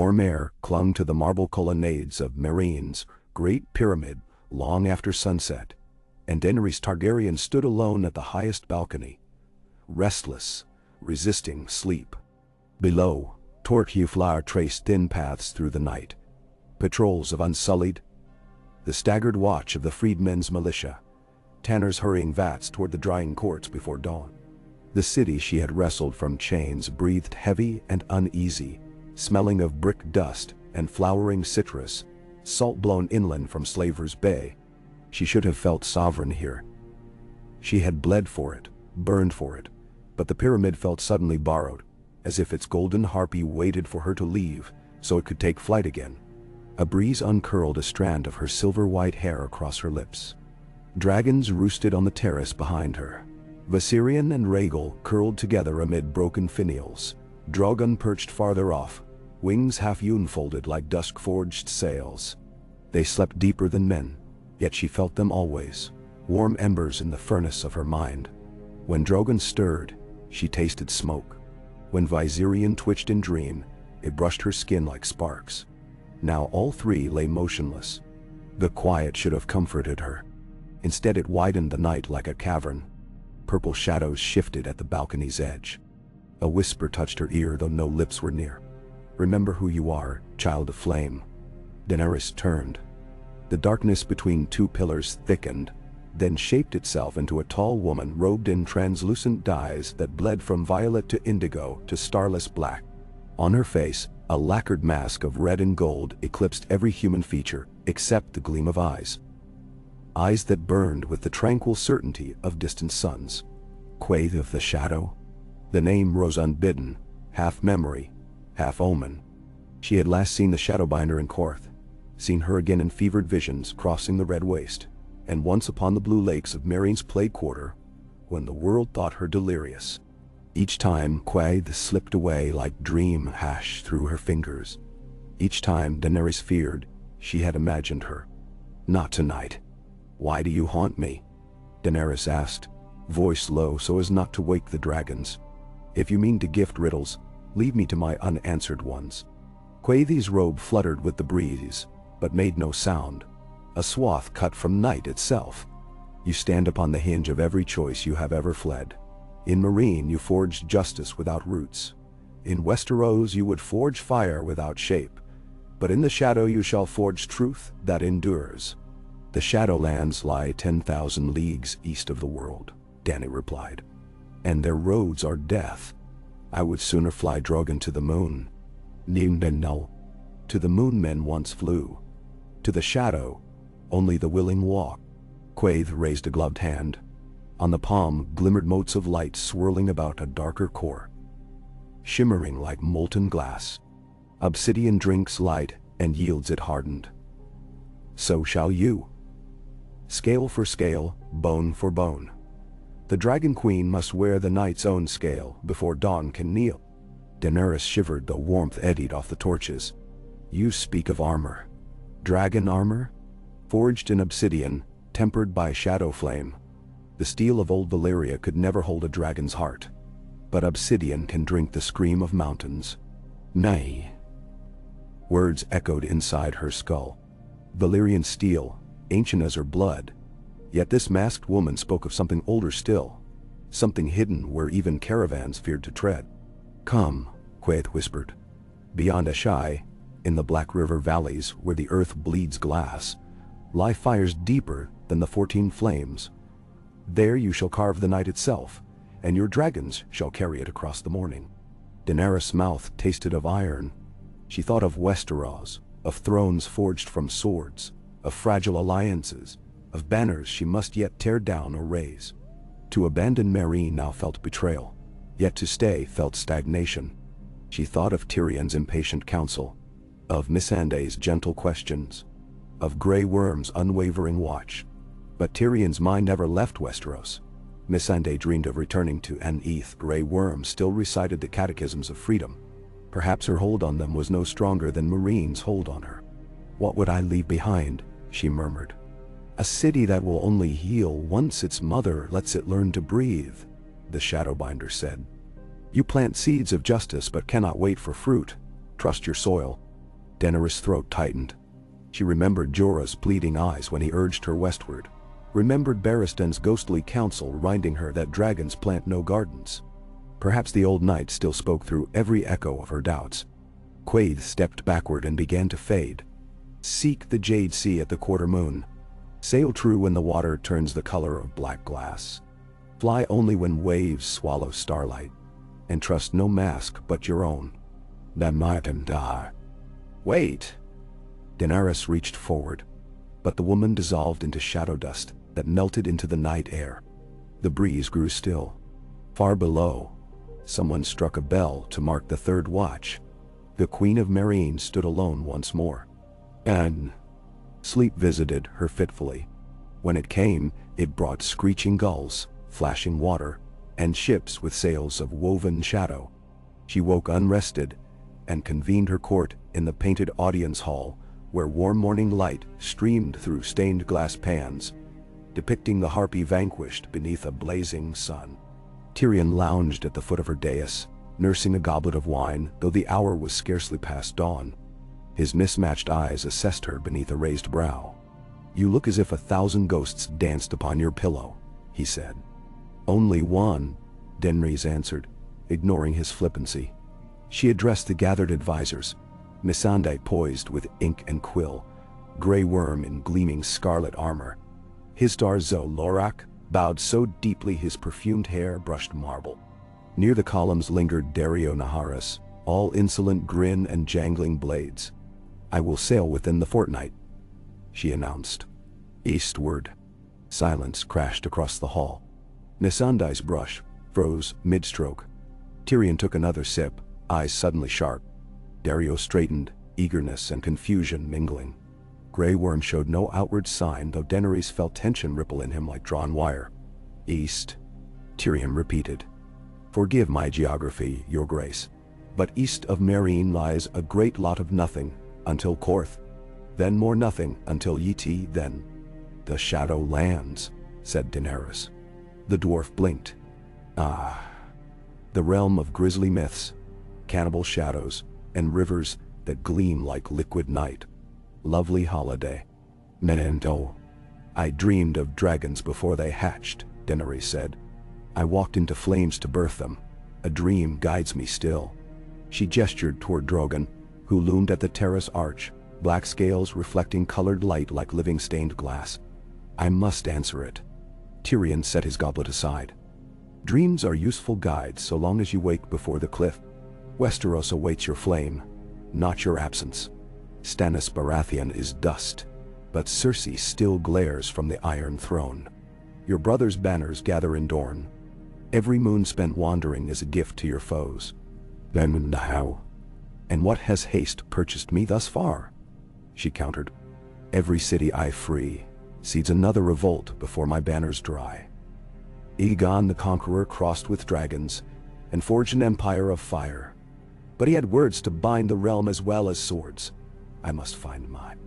warm air clung to the marble colonnades of Meereen's great pyramid long after sunset, and Daenerys Targaryen stood alone at the highest balcony, restless, resisting sleep. Below, torch-hue flare traced thin paths through the night, patrols of Unsullied, the staggered watch of the freedmen's militia, tanners hurrying vats toward the drying courts before dawn. The city she had wrestled from chains breathed heavy and uneasy, smelling of brick dust and flowering citrus, salt blown inland from Slaver's Bay. She should have felt sovereign here. She had bled for it, burned for it, but the pyramid felt suddenly borrowed, as if its golden harpy waited for her to leave so it could take flight again. A breeze uncurled a strand of her silver-white hair across her lips. Dragons roosted on the terrace behind her. Viserion and Rhaegal curled together amid broken finials. Drogon perched farther off, wings half-hewn folded like dusk-forged sails. They slept deeper than men, yet she felt them always, warm embers in the furnace of her mind. When Drogon stirred, she tasted smoke. When Viserion twitched in dream, it brushed her skin like sparks. Now all three lay motionless. The quiet should have comforted her. Instead it widened the night like a cavern. Purple shadows shifted at the balcony's edge. A whisper touched her ear though no lips were near. "Remember who you are, child of flame." Daenerys turned. The darkness between two pillars thickened, then shaped itself into a tall woman robed in translucent dyes that bled from violet to indigo to starless black. On her face, a lacquered mask of red and gold eclipsed every human feature except the gleam of eyes. Eyes that burned with the tranquil certainty of distant suns. Quaithe of the Shadow? The name rose unbidden, half memory, half omen. She had last seen the Shadowbinder in Quaithe, seen her again in fevered visions crossing the Red Waste, and once upon the blue lakes of Meereen's Plague Quarter, when the world thought her delirious. Each time Quaithe slipped away like dream hash through her fingers. Each time Daenerys feared she had imagined her. "Not tonight." "Why do you haunt me?" Daenerys asked, voice low so as not to wake the dragons. "If you mean to gift riddles, leave me to my unanswered ones." Quaithe's robe fluttered with the breeze, but made no sound. A swath cut from night itself. "You stand upon the hinge of every choice you have ever fled. In Meereen you forged justice without roots. In Westeros you would forge fire without shape. But in the shadow you shall forge truth that endures." "The Shadowlands lie 10,000 leagues east of the world," Dany replied. "And their roads are death. I would sooner fly Drogon to the moon." "Nimbennull. To the moon men once flew. To the shadow, only the willing walk." Quaithe raised a gloved hand. On the palm glimmered motes of light swirling about a darker core, shimmering like molten glass. "Obsidian drinks light and yields it hardened. So shall you. Scale for scale, bone for bone. The Dragon Queen must wear the night's own scale before dawn can kneel." Daenerys shivered though warmth eddied off the torches. "You speak of armor. Dragon armor? Forged in obsidian, tempered by shadow flame. The steel of old Valyria could never hold a dragon's heart. But obsidian can drink the scream of mountains." "Nay." Words echoed inside her skull. Valyrian steel, ancient as her blood. Yet this masked woman spoke of something older still. Something hidden where even caravans feared to tread. "Come," Quaithe whispered. "Beyond Ashai, in the Black River valleys where the earth bleeds glass, lie fires deeper than the 14 flames. There you shall carve the night itself, and your dragons shall carry it across the morning." Daenerys' mouth tasted of iron. She thought of Westeros, of thrones forged from swords, of fragile alliances, of banners she must yet tear down or raise. To abandon Meereen now felt betrayal, yet to stay felt stagnation. She thought of Tyrion's impatient counsel, of Missandei's gentle questions, of Grey Worm's unwavering watch. But Tyrion's mind never left Westeros. Missandei dreamed of returning to Aneth. Grey Worm still recited the catechisms of freedom. Perhaps her hold on them was no stronger than Meereen's hold on her. "What would I leave behind?" she murmured. "A city that will only heal once its mother lets it learn to breathe," the Shadowbinder said. "You plant seeds of justice but cannot wait for fruit. Trust your soil, Daenerys' throat tightened. She remembered Jorah's pleading eyes when he urged her westward, remembered Barristan's ghostly counsel reminding her that dragons plant no gardens. Perhaps the old knight still spoke through every echo of her doubts. Quaithe stepped backward and began to fade. Seek the Jade Sea at the quarter moon. Sail true when the water turns the color of black glass. Fly only when waves swallow starlight. And trust no mask but your own. That might and die. Wait! Daenerys reached forward, but the woman dissolved into shadow dust that melted into the night air. The breeze grew still. Far below, someone struck a bell to mark the third watch. The Queen of Meereen stood alone once more. And sleep visited her fitfully. When it came, it brought screeching gulls, flashing water, and ships with sails of woven shadow. She woke unrested and convened her court in the painted audience hall, where warm morning light streamed through stained glass pans, depicting the harpy vanquished beneath a blazing sun. Tyrion lounged at the foot of her dais, nursing a goblet of wine, though the hour was scarcely past dawn. His mismatched eyes assessed her beneath a raised brow. "You look as if 1,000 ghosts danced upon your pillow," he said. "Only one," Daenerys answered, ignoring his flippancy. She addressed the gathered advisors, Missandei poised with ink and quill, Grey Worm in gleaming scarlet armor. Hisdar Zo Lorak bowed so deeply his perfumed hair brushed marble. Near the columns lingered Daario Naharis, all insolent grin and jangling blades. "I will sail within the fortnight," she announced. Eastward. Silence crashed across the hall. Missandei's brush froze mid-stroke. Tyrion took another sip, eyes suddenly sharp. Daario straightened, eagerness and confusion mingling. Grey Worm showed no outward sign, though Daenerys felt tension ripple in him like drawn wire. "East," Tyrion repeated. "Forgive my geography, your grace, but east of Meereen lies a great lot of nothing, until Quaithe. Then more nothing, until Quaithe, then the Shadow Lands," said Daenerys. The dwarf blinked. "Ah. The realm of grisly myths, cannibal shadows, and rivers that gleam like liquid night. Lovely holiday. Memento. I dreamed of dragons before they hatched," Daenerys said. "I walked into flames to birth them. A dream guides me still." She gestured toward Drogon, who loomed at the terrace arch, black scales reflecting colored light like living stained glass. "I must answer it." Tyrion set his goblet aside. "Dreams are useful guides so long as you wake before the cliff. Westeros awaits your flame, not your absence. Stannis Baratheon is dust, but Cersei still glares from the Iron Throne. Your brother's banners gather in Dorne. Every moon spent wandering is a gift to your foes. Then how? And what has haste purchased me thus far?" she countered. "Every city I free seeds another revolt before my banners dry. Aegon the Conqueror crossed with dragons and forged an empire of fire. But he had words to bind the realm as well as swords. I must find mine."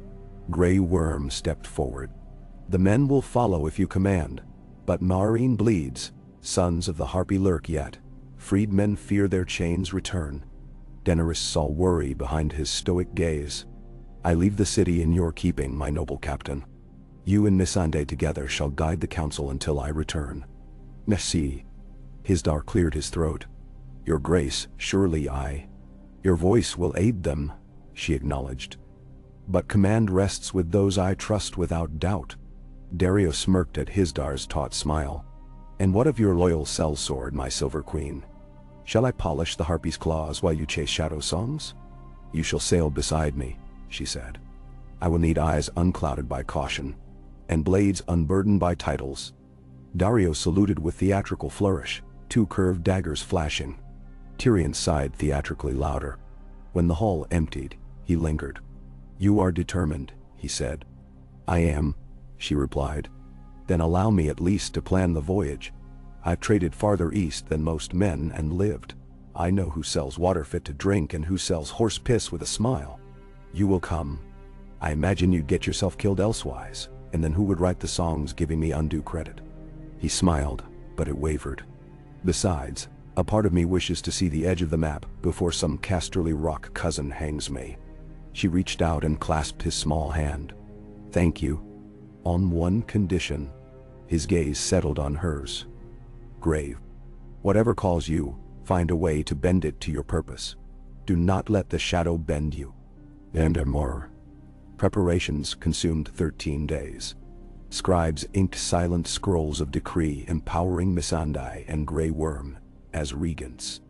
Grey Worm stepped forward. "The men will follow if you command, but Meereen bleeds. Sons of the Harpy lurk yet. Freedmen fear their chains return." Daenerys saw worry behind his stoic gaze. "I leave the city in your keeping, my noble captain. You and Missandei together shall guide the council until I return." "Merci." Hisdar cleared his throat. "Your grace, surely I." "Your voice will aid them," she acknowledged. "But command rests with those I trust without doubt." Daario smirked at Hisdar's taut smile. "And what of your loyal sellsword, my silver queen? Shall I polish the harpy's claws while you chase shadow songs?" "You shall sail beside me," she said. "I will need eyes unclouded by caution, and blades unburdened by titles." Daario saluted with theatrical flourish, two curved daggers flashing. Tyrion sighed theatrically louder. When the hall emptied, he lingered. "You are determined," he said. "I am," she replied. "Then allow me at least to plan the voyage. I've traded farther east than most men and lived. I know who sells water fit to drink and who sells horse piss with a smile. You will come. I imagine you'd get yourself killed elsewise, and then who would write the songs giving me undue credit?" He smiled, but it wavered. "Besides, a part of me wishes to see the edge of the map before some Casterly Rock cousin hangs me." She reached out and clasped his small hand. "Thank you. On one condition." His gaze settled on hers. "Grave. Whatever calls you, find a way to bend it to your purpose. Do not let the shadow bend you." And more. Preparations consumed 13 days. Scribes inked silent scrolls of decree empowering Missandei and Grey Worm as regents.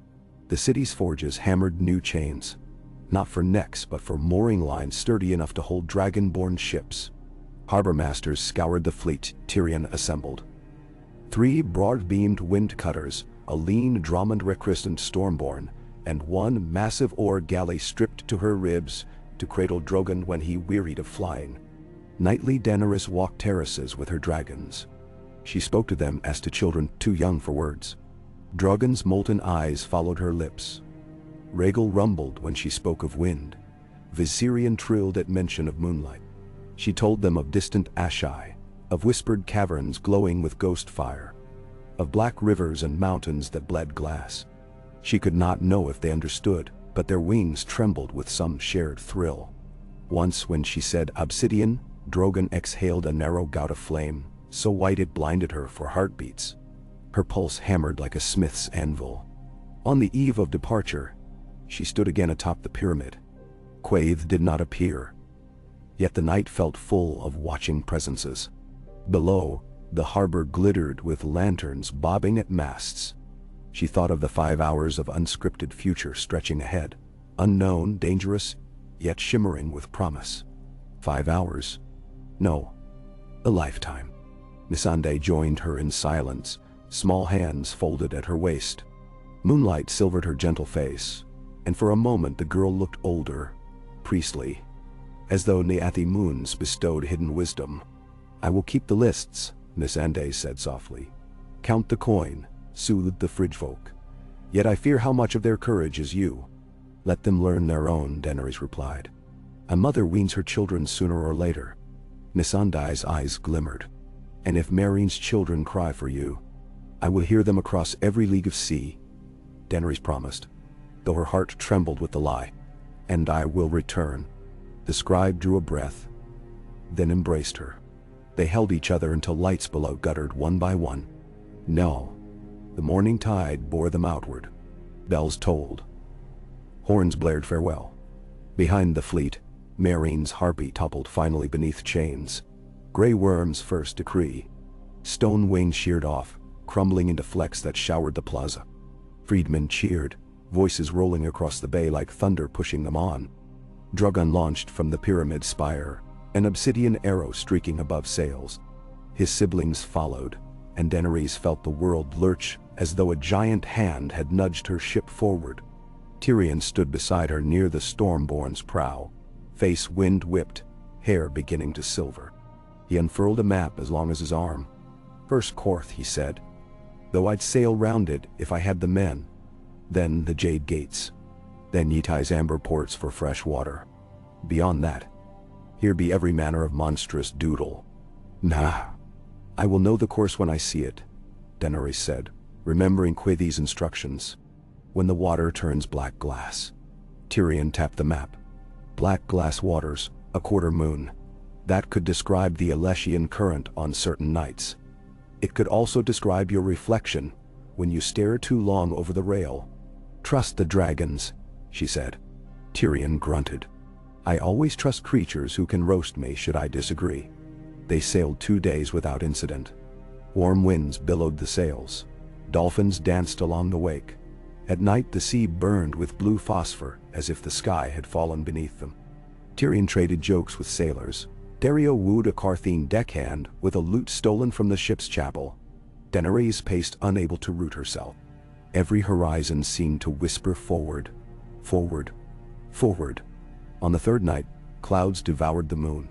The city's forges hammered new chains, not for necks but for mooring lines sturdy enough to hold dragon-born ships. Harbor masters scoured the fleet Tyrion assembled. 3 broad-beamed wind cutters, a lean Drummond rechristened Stormborn, and 1 massive oar galley stripped to her ribs to cradle Drogon when he wearied of flying. Nightly Daenerys walked terraces with her dragons. She spoke to them as to children too young for words. Drogon's molten eyes followed her lips. Rhaegal rumbled when she spoke of wind. Viserion trilled at mention of moonlight. She told them of distant Ashai, of whispered caverns glowing with ghost fire, of black rivers and mountains that bled glass. She could not know if they understood, but their wings trembled with some shared thrill. Once when she said Obsidian, Drogon exhaled a narrow gout of flame, so white it blinded her for heartbeats. Her pulse hammered like a smith's anvil. On the eve of departure, she stood again atop the pyramid. Quaithe did not appear. Yet the night felt full of watching presences. Below, the harbor glittered with lanterns bobbing at masts. She thought of the 5 hours of unscripted future stretching ahead, unknown, dangerous, yet shimmering with promise. 5 hours? No, a lifetime. Missandei joined her in silence, small hands folded at her waist. Moonlight silvered her gentle face, and for a moment the girl looked older, priestly, as though Neathi moons bestowed hidden wisdom. "I will keep the lists," Missandei said softly. "Count the coin," soothed the fridge folk. "Yet I fear how much of their courage is you." "Let them learn their own," Daenerys replied. "A mother weans her children sooner or later." Missandei's eyes glimmered. "And if Meereen's children cry for you, I will hear them across every league of sea," Daenerys promised, though her heart trembled with the lie. "And I will return." The scribe drew a breath, then embraced her. They held each other until lights below guttered one by one. No. The morning tide bore them outward. Bells tolled. Horns blared farewell. Behind the fleet, Meereen's harpy toppled finally beneath chains. Grey Worm's first decree. Stone wings sheared off, crumbling into flecks that showered the plaza. Freedmen cheered, voices rolling across the bay like thunder pushing them on. Drogon launched from the pyramid spire, an obsidian arrow streaking above sails. His siblings followed, and Daenerys felt the world lurch as though a giant hand had nudged her ship forward. Tyrion stood beside her near the Stormborn's prow, face wind-whipped, hair beginning to silver. He unfurled a map as long as his arm. "First Quaithe," he said, "though I'd sail round it if I had the men. Then the Jade Gates. Then Yitai's amber ports for fresh water. Beyond that, here be every manner of monstrous doodle." "Nah. I will know the course when I see it," Daenerys said, remembering Quaithe's instructions. "When the water turns black glass." Tyrion tapped the map. Black glass waters, a quarter moon. That could describe the Alessian current on certain nights. It could also describe your reflection when you stare too long over the rail. "Trust the dragons," she said. Tyrion grunted. "I always trust creatures who can roast me should I disagree." They sailed 2 days without incident. Warm winds billowed the sails. Dolphins danced along the wake. At night the sea burned with blue phosphor as if the sky had fallen beneath them. Tyrion traded jokes with sailors. Dario wooed a Carthene deckhand with a lute stolen from the ship's chapel. Daenerys paced unable to root herself. Every horizon seemed to whisper forward, forward, forward. On the 3rd night, clouds devoured the moon.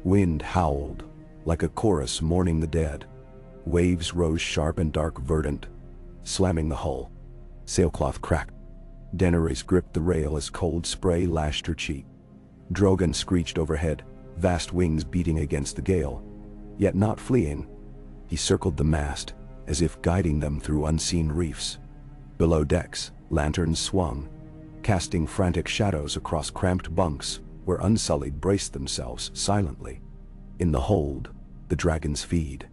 Wind howled, like a chorus mourning the dead. Waves rose sharp and dark verdant, slamming the hull. Sailcloth cracked. Daenerys gripped the rail as cold spray lashed her cheek. Drogon screeched overhead, vast wings beating against the gale, yet not fleeing. He circled the mast, as if guiding them through unseen reefs. Below decks, lanterns swung, casting frantic shadows across cramped bunks where Unsullied braced themselves silently. In the hold, the dragons feed.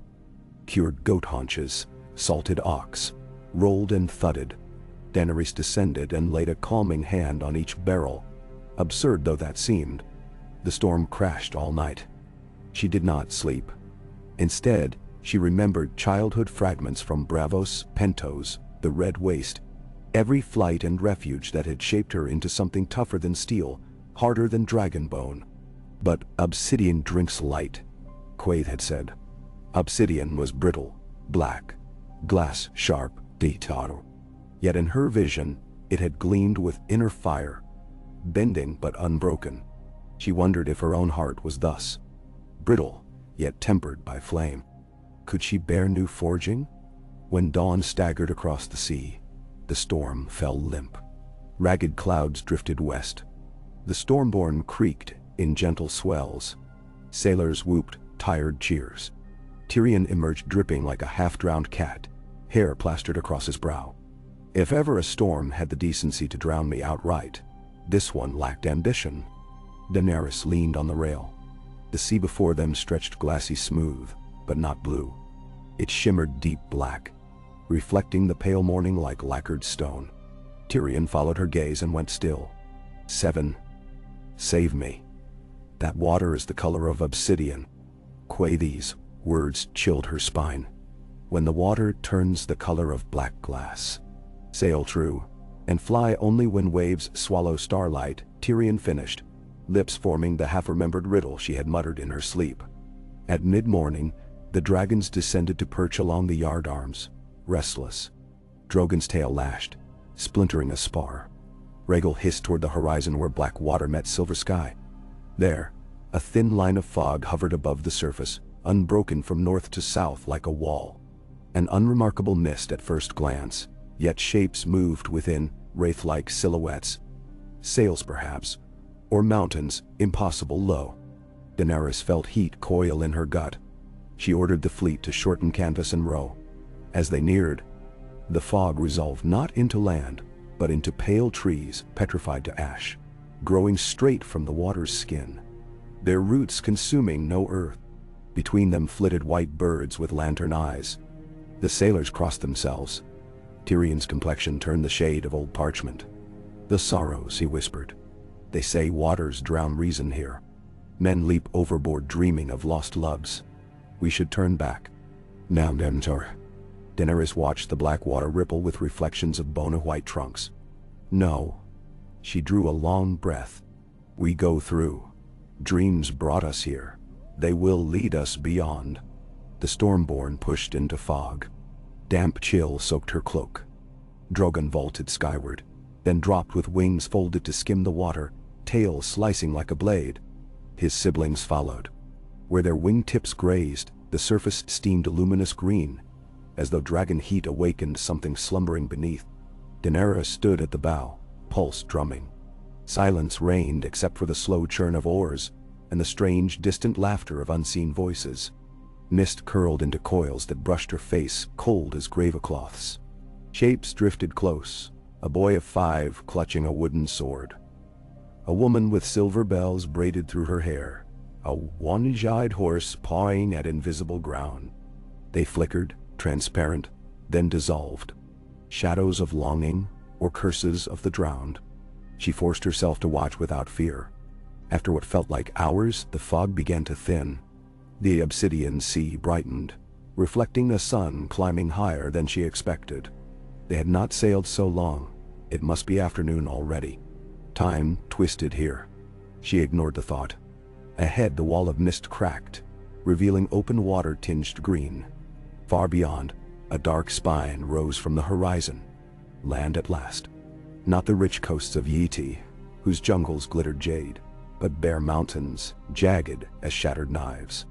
Cured goat haunches, salted ox, rolled and thudded. Daenerys descended and laid a calming hand on each barrel. Absurd though that seemed, the storm crashed all night. She did not sleep. Instead, she remembered childhood fragments from Bravos, Pentos, the Red Waste, every flight and refuge that had shaped her into something tougher than steel, harder than dragon bone. But obsidian drinks light, Quaithe had said. Obsidian was brittle, black, glass sharp, detail. Yet in her vision, it had gleamed with inner fire, bending but unbroken. She wondered if her own heart was thus, brittle, yet tempered by flame. Could she bear new forging? When dawn staggered across the sea, the storm fell limp. Ragged clouds drifted west. The Stormborn creaked in gentle swells. Sailors whooped tired cheers. Tyrion emerged dripping like a half-drowned cat, hair plastered across his brow. If ever a storm had the decency to drown me outright, this one lacked ambition. Daenerys leaned on the rail. The sea before them stretched glassy smooth, but not blue. It shimmered deep black, reflecting the pale morning like lacquered stone. Tyrion followed her gaze and went still. 7. Save me. That water is the color of obsidian. Quaithe's words chilled her spine. When the water turns the color of black glass. Sail true, and fly only when waves swallow starlight, Tyrion finished, lips forming the half-remembered riddle she had muttered in her sleep. At mid-morning, the dragons descended to perch along the yardarms, restless. Drogon's tail lashed, splintering a spar. Rhaegal hissed toward the horizon where black water met silver sky. There, a thin line of fog hovered above the surface, unbroken from north to south like a wall. An unremarkable mist at first glance, yet shapes moved within, wraith-like silhouettes. Sails perhaps, or mountains, impossible low. Daenerys felt heat coil in her gut. She ordered the fleet to shorten canvas and row. As they neared, the fog resolved not into land, but into pale trees petrified to ash, growing straight from the water's skin, their roots consuming no earth. Between them flitted white birds with lantern eyes. The sailors crossed themselves. Tyrion's complexion turned the shade of old parchment. The sorrows, he whispered. They say waters drown reason here. Men leap overboard dreaming of lost loves. We should turn back. Now, Daenerys watched the black water ripple with reflections of bone-white trunks. No. She drew a long breath. We go through. Dreams brought us here. They will lead us beyond. The Stormborn pushed into fog. Damp chill soaked her cloak. Drogon vaulted skyward, then dropped with wings folded to skim the water, tail slicing like a blade. His siblings followed. Where their wingtips grazed, the surface steamed luminous green, as though dragon heat awakened something slumbering beneath. Daenerys stood at the bow, pulse drumming. Silence reigned except for the slow churn of oars and the strange, distant laughter of unseen voices. Mist curled into coils that brushed her face, cold as gravecloths. Shapes drifted close, a boy of 5 clutching a wooden sword. A woman with silver bells braided through her hair. A one-eyed horse pawing at invisible ground. They flickered, transparent, then dissolved. Shadows of longing, or curses of the drowned. She forced herself to watch without fear. After what felt like hours, the fog began to thin. The obsidian sea brightened, reflecting the sun climbing higher than she expected. They had not sailed so long. It must be afternoon already. Time twisted here. She ignored the thought. Ahead, the wall of mist cracked, revealing open water tinged green. Far beyond, a dark spine rose from the horizon. Land at last. Not the rich coasts of Quaithe, whose jungles glittered jade, but bare mountains, jagged as shattered knives.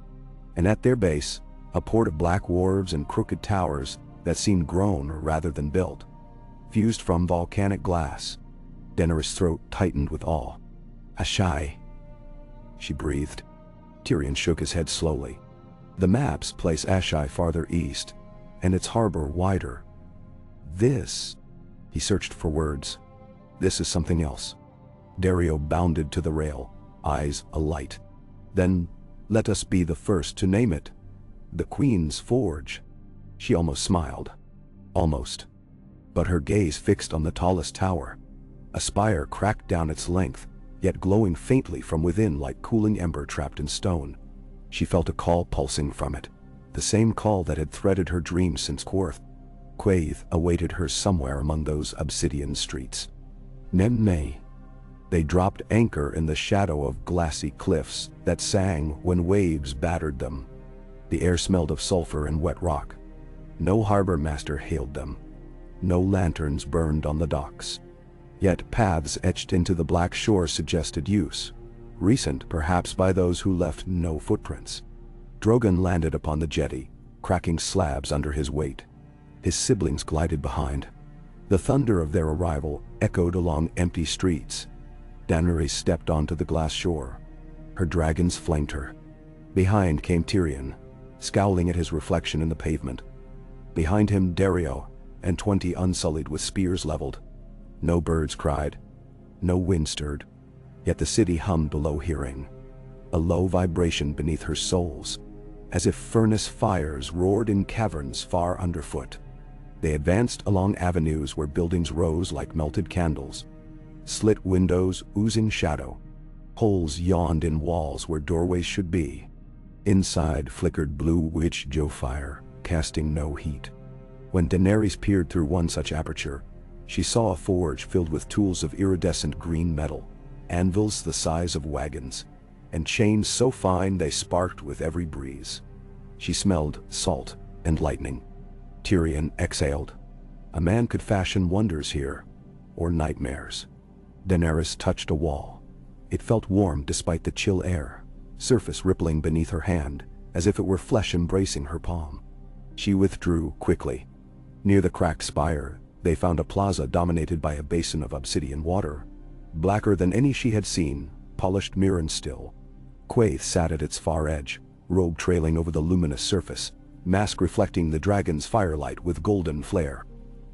And at their base, a port of black wharves and crooked towers that seemed grown rather than built, fused from volcanic glass. Daenerys' throat tightened with awe. Ashai, she breathed. Tyrion shook his head slowly. The maps place Ashai farther east, and its harbor wider. This, he searched for words. This is something else. Dario bounded to the rail, eyes alight. "Then, let us be the first to name it. The Queen's Forge." She almost smiled. Almost. But her gaze fixed on the tallest tower. A spire cracked down its length, yet glowing faintly from within like cooling ember trapped in stone. She felt a call pulsing from it, the same call that had threaded her dreams since Quaithe awaited her somewhere among those obsidian streets. Nemne. They dropped anchor in the shadow of glassy cliffs that sang when waves battered them. The air smelled of sulfur and wet rock. No harbor master hailed them. No lanterns burned on the docks. Yet paths etched into the black shore suggested use, recent perhaps by those who left no footprints. Drogon landed upon the jetty, cracking slabs under his weight. His siblings glided behind. The thunder of their arrival echoed along empty streets. Daenerys stepped onto the glass shore. Her dragons flanked her. Behind came Tyrion, scowling at his reflection in the pavement. Behind him Dario, and 20 unsullied with spears leveled. No birds cried. No wind stirred. Yet the city hummed below hearing. A low vibration beneath her soles, as if furnace fires roared in caverns far underfoot. They advanced along avenues where buildings rose like melted candles. Slit windows oozing shadow. Holes yawned in walls where doorways should be. Inside flickered blue witch Joe fire, casting no heat. When Daenerys peered through one such aperture, she saw a forge filled with tools of iridescent green metal, anvils the size of wagons, and chains so fine they sparked with every breeze. She smelled salt and lightning. Tyrion exhaled. A man could fashion wonders here, or nightmares. Daenerys touched a wall. It felt warm despite the chill air, surface rippling beneath her hand, as if it were flesh embracing her palm. She withdrew quickly. Near the cracked spire, they found a plaza dominated by a basin of obsidian water, blacker than any she had seen, polished mirror and still. Quaithe sat at its far edge, robe trailing over the luminous surface, mask reflecting the dragon's firelight with golden flare.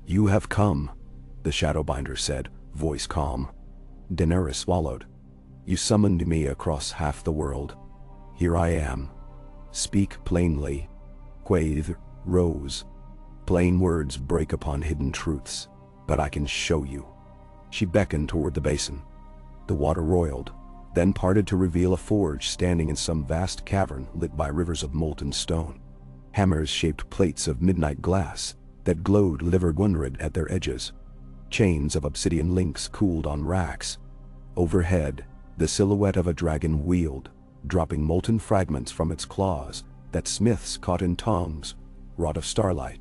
"You have come," the Shadowbinder said, voice calm. Daenerys swallowed. "You summoned me across half the world. Here I am. Speak plainly." Quaithe rose. "Plain words break upon hidden truths, but I can show you." She beckoned toward the basin. The water roiled, then parted to reveal a forge standing in some vast cavern lit by rivers of molten stone. Hammers-shaped plates of midnight glass that glowed liver-gunrid at their edges. Chains of obsidian links cooled on racks. Overhead, the silhouette of a dragon wheeled, dropping molten fragments from its claws that smiths caught in tongs, wrought of starlight.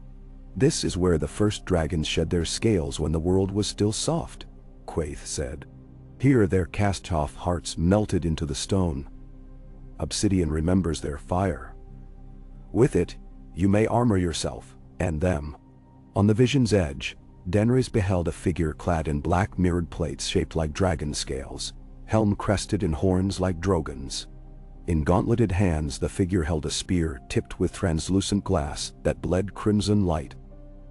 "This is where the first dragons shed their scales when the world was still soft," Quaithe said. "Here their cast-off hearts melted into the stone. Obsidian remembers their fire. With it, you may armor yourself, and them." On the vision's edge, Daenerys beheld a figure clad in black mirrored plates shaped like dragon scales, helm crested in horns like Drogon's. In gauntleted hands the figure held a spear tipped with translucent glass that bled crimson light.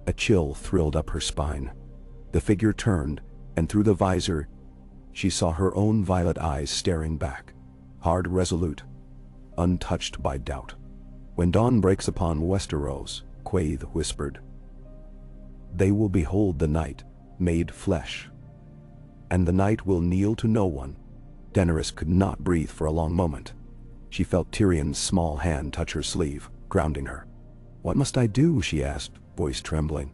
A chill thrilled up her spine. The figure turned, and through the visor, she saw her own violet eyes staring back, hard, resolute, untouched by doubt. "When dawn breaks upon Westeros," Quaithe whispered, "they will behold the night, made flesh. And the night will kneel to no one." Daenerys could not breathe for a long moment. She felt Tyrion's small hand touch her sleeve, grounding her. "What must I do?" she asked, voice trembling.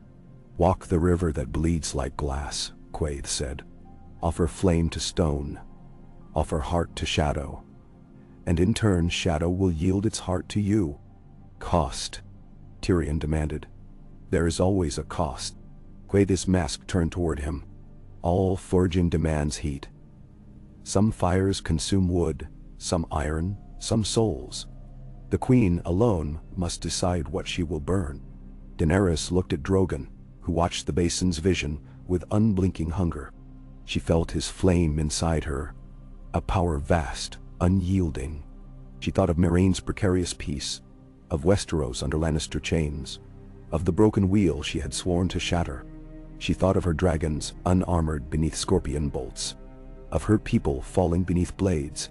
"Walk the river that bleeds like glass," Quaithe said. "Offer flame to stone. Offer heart to shadow. And in turn shadow will yield its heart to you." "Cost," Tyrion demanded. "There is always a cost." Quaithe's mask turned toward him. "All forging demands heat. Some fires consume wood, some iron, some souls. The queen alone must decide what she will burn." Daenerys looked at Drogon, who watched the basin's vision with unblinking hunger. She felt his flame inside her, a power vast, unyielding. She thought of Meryn's precarious peace, of Westeros under Lannister chains, of the broken wheel she had sworn to shatter. She thought of her dragons unarmored beneath scorpion bolts, of her people falling beneath blades,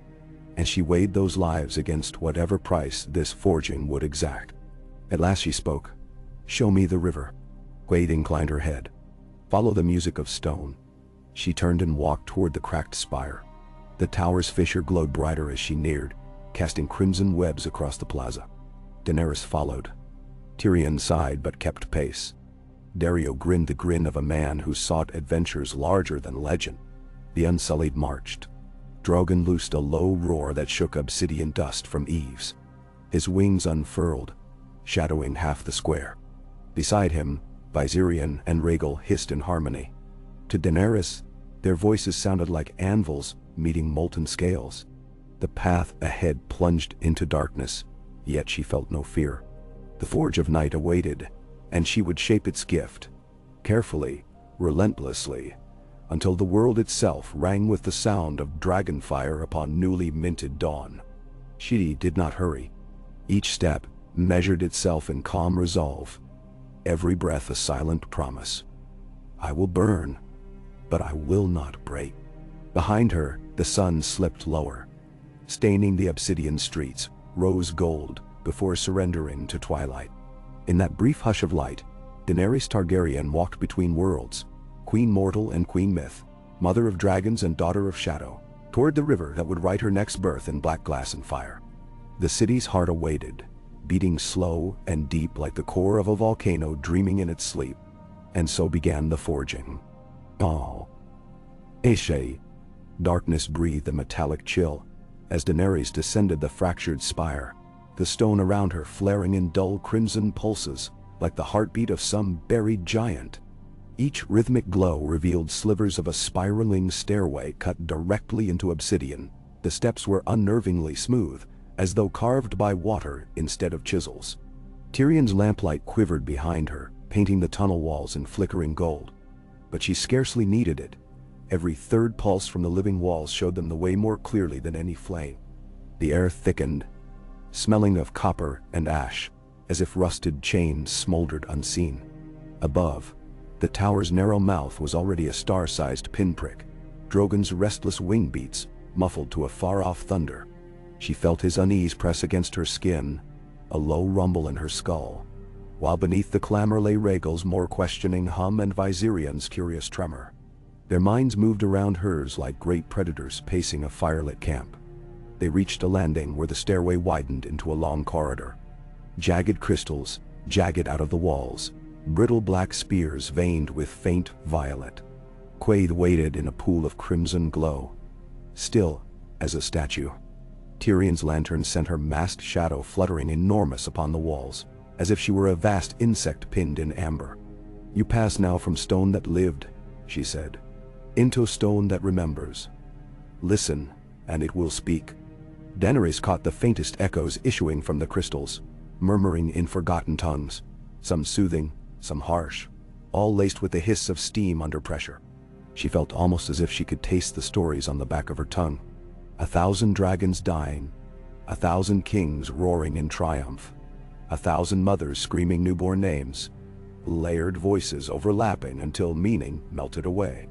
and she weighed those lives against whatever price this forging would exact. At last she spoke. "Show me the river." Quaithe inclined her head. "Follow the music of stone." She turned and walked toward the cracked spire. The tower's fissure glowed brighter as she neared, casting crimson webs across the plaza. Daenerys followed. Tyrion sighed but kept pace. Dario grinned the grin of a man who sought adventures larger than legend. The Unsullied marched. Drogon loosed a low roar that shook obsidian dust from eaves. His wings unfurled, shadowing half the square. Beside him, Viserion and Rhaegal hissed in harmony. To Daenerys, their voices sounded like anvils meeting molten scales. The path ahead plunged into darkness, yet she felt no fear. The Forge of Night awaited, and she would shape its gift, carefully, relentlessly, until the world itself rang with the sound of dragonfire upon newly minted dawn. She did not hurry. Each step measured itself in calm resolve, every breath a silent promise. "I will burn, but I will not break." Behind her, the sun slipped lower, staining the obsidian streets, rose gold, before surrendering to twilight. In that brief hush of light, Daenerys Targaryen walked between worlds, Queen Mortal and Queen Myth, Mother of Dragons and Daughter of Shadow, toward the river that would write her next birth in black glass and fire. The city's heart awaited, beating slow and deep like the core of a volcano dreaming in its sleep. And so began the forging. Oh. Aishe. Darkness breathed a metallic chill as Daenerys descended the fractured spire, the stone around her flaring in dull crimson pulses like the heartbeat of some buried giant. Each rhythmic glow revealed slivers of a spiraling stairway cut directly into obsidian. The steps were unnervingly smooth, as though carved by water instead of chisels. Tyrion's lamplight quivered behind her, painting the tunnel walls in flickering gold. But she scarcely needed it. Every third pulse from the living walls showed them the way more clearly than any flame. The air thickened, smelling of copper and ash, as if rusted chains smoldered unseen. Above, the tower's narrow mouth was already a star-sized pinprick, Drogon's restless wing beats muffled to a far-off thunder. She felt his unease press against her skin, a low rumble in her skull, while beneath the clamor lay Rhaegal's more questioning hum and Viserion's curious tremor. Their minds moved around hers like great predators pacing a firelit camp. They reached a landing where the stairway widened into a long corridor. Jagged crystals, jagged out of the walls, brittle black spears veined with faint violet. Quaithe waited in a pool of crimson glow, still as a statue. Tyrion's lantern sent her masked shadow fluttering enormous upon the walls, as if she were a vast insect pinned in amber. "You pass now from stone that lived," she said, "into stone that remembers. Listen, and it will speak." Daenerys caught the faintest echoes issuing from the crystals, murmuring in forgotten tongues, some soothing, some harsh, all laced with the hiss of steam under pressure. She felt almost as if she could taste the stories on the back of her tongue. 1,000 dragons dying, 1,000 kings roaring in triumph, 1,000 mothers screaming newborn names, layered voices overlapping until meaning melted away.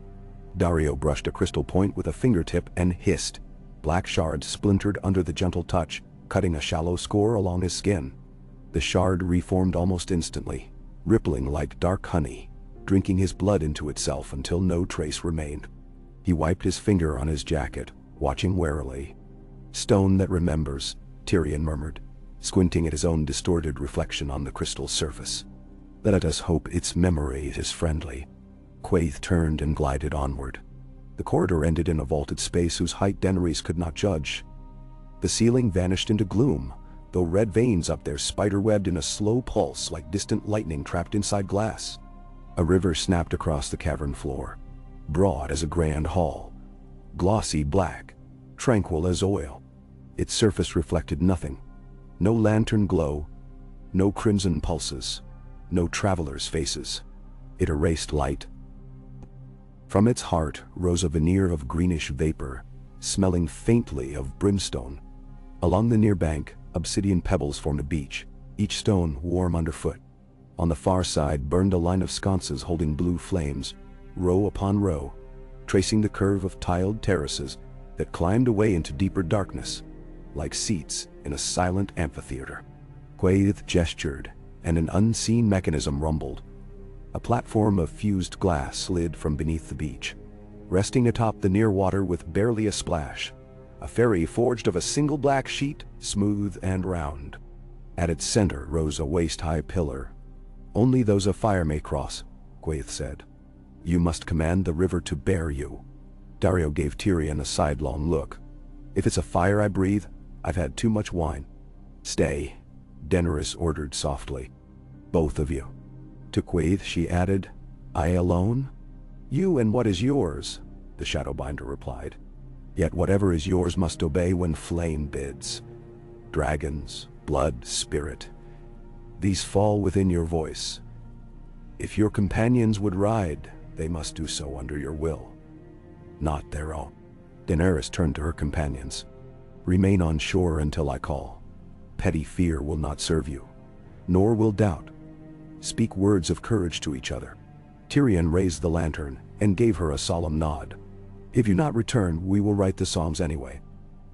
Dario brushed a crystal point with a fingertip and hissed. Black shards splintered under the gentle touch, cutting a shallow score along his skin. The shard reformed almost instantly, rippling like dark honey, drinking his blood into itself until no trace remained. He wiped his finger on his jacket, watching warily. "Stone that remembers," Tyrion murmured, squinting at his own distorted reflection on the crystal surface. "Let us hope its memory is friendly." Quaithe turned and glided onward. The corridor ended in a vaulted space whose height Daenerys could not judge. The ceiling vanished into gloom, though red veins up there spiderwebbed in a slow pulse like distant lightning trapped inside glass. A river snapped across the cavern floor, broad as a grand hall, glossy black, tranquil as oil. Its surface reflected nothing. No lantern glow, no crimson pulses, no travelers' faces. It erased light. From its heart rose a veneer of greenish vapor, smelling faintly of brimstone. Along the near bank, obsidian pebbles formed a beach, each stone warm underfoot. On the far side burned a line of sconces holding blue flames, row upon row, tracing the curve of tiled terraces that climbed away into deeper darkness. like seats in a silent amphitheater. Quaithe gestured, and an unseen mechanism rumbled. A platform of fused glass slid from beneath the beach. Resting atop the near water with barely a splash, a ferry forged of a single black sheet, smooth and round. At its center rose a waist-high pillar. "Only those of fire may cross," Quaithe said. "You must command the river to bear you." Daario gave Tyrion a sidelong look. "If it's a fire I breathe, I've had too much wine." "Stay," Daenerys ordered softly. "Both of you." To Quaithe she added, "I alone?" "You and what is yours," the Shadowbinder replied. "Yet whatever is yours must obey when flame bids. Dragons, blood, spirit. These fall within your voice. If your companions would ride, they must do so under your will, not their own." Daenerys turned to her companions. "Remain on shore until I call. Petty fear will not serve you, nor will doubt. Speak words of courage to each other." Tyrion raised the lantern and gave her a solemn nod. "If you not return, we will write the Psalms anyway.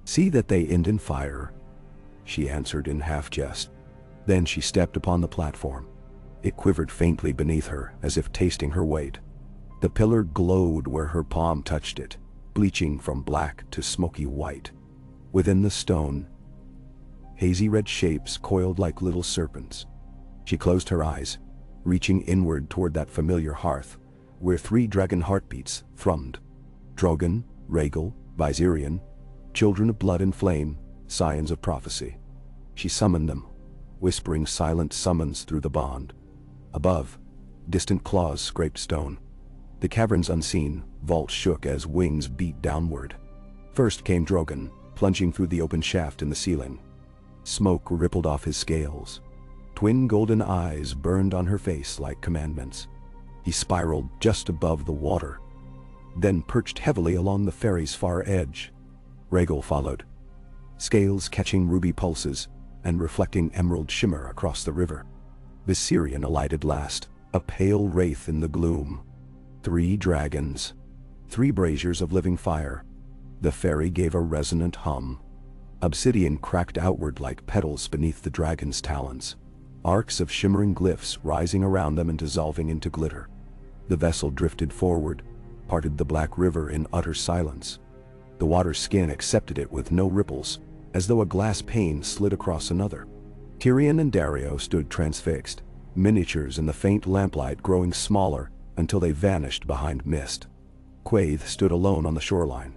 See that they end in fire," she answered in half-jest. Then she stepped upon the platform. It quivered faintly beneath her, as if tasting her weight. The pillar glowed where her palm touched it, bleaching from black to smoky white. Within the stone, hazy red shapes coiled like little serpents. She closed her eyes, reaching inward toward that familiar hearth, where 3 dragon heartbeats thrummed. Drogon, Rhaegal, Viserion, children of blood and flame, scions of prophecy. She summoned them, whispering silent summons through the bond. Above, distant claws scraped stone. The cavern's unseen vault shook as wings beat downward. First came Drogon, plunging through the open shaft in the ceiling. Smoke rippled off his scales. Twin golden eyes burned on her face like commandments. He spiraled just above the water, then perched heavily along the ferry's far edge. Rhaegal followed, scales catching ruby pulses and reflecting emerald shimmer across the river. Viserion alighted last, a pale wraith in the gloom. 3 dragons, 3 braziers of living fire. The ferry gave a resonant hum. Obsidian cracked outward like petals beneath the dragon's talons, arcs of shimmering glyphs rising around them and dissolving into glitter. The vessel drifted forward, parted the black river in utter silence. The water's skin accepted it with no ripples, as though a glass pane slid across another. Tyrion and Daario stood transfixed, miniatures in the faint lamplight growing smaller until they vanished behind mist. Quaithe stood alone on the shoreline.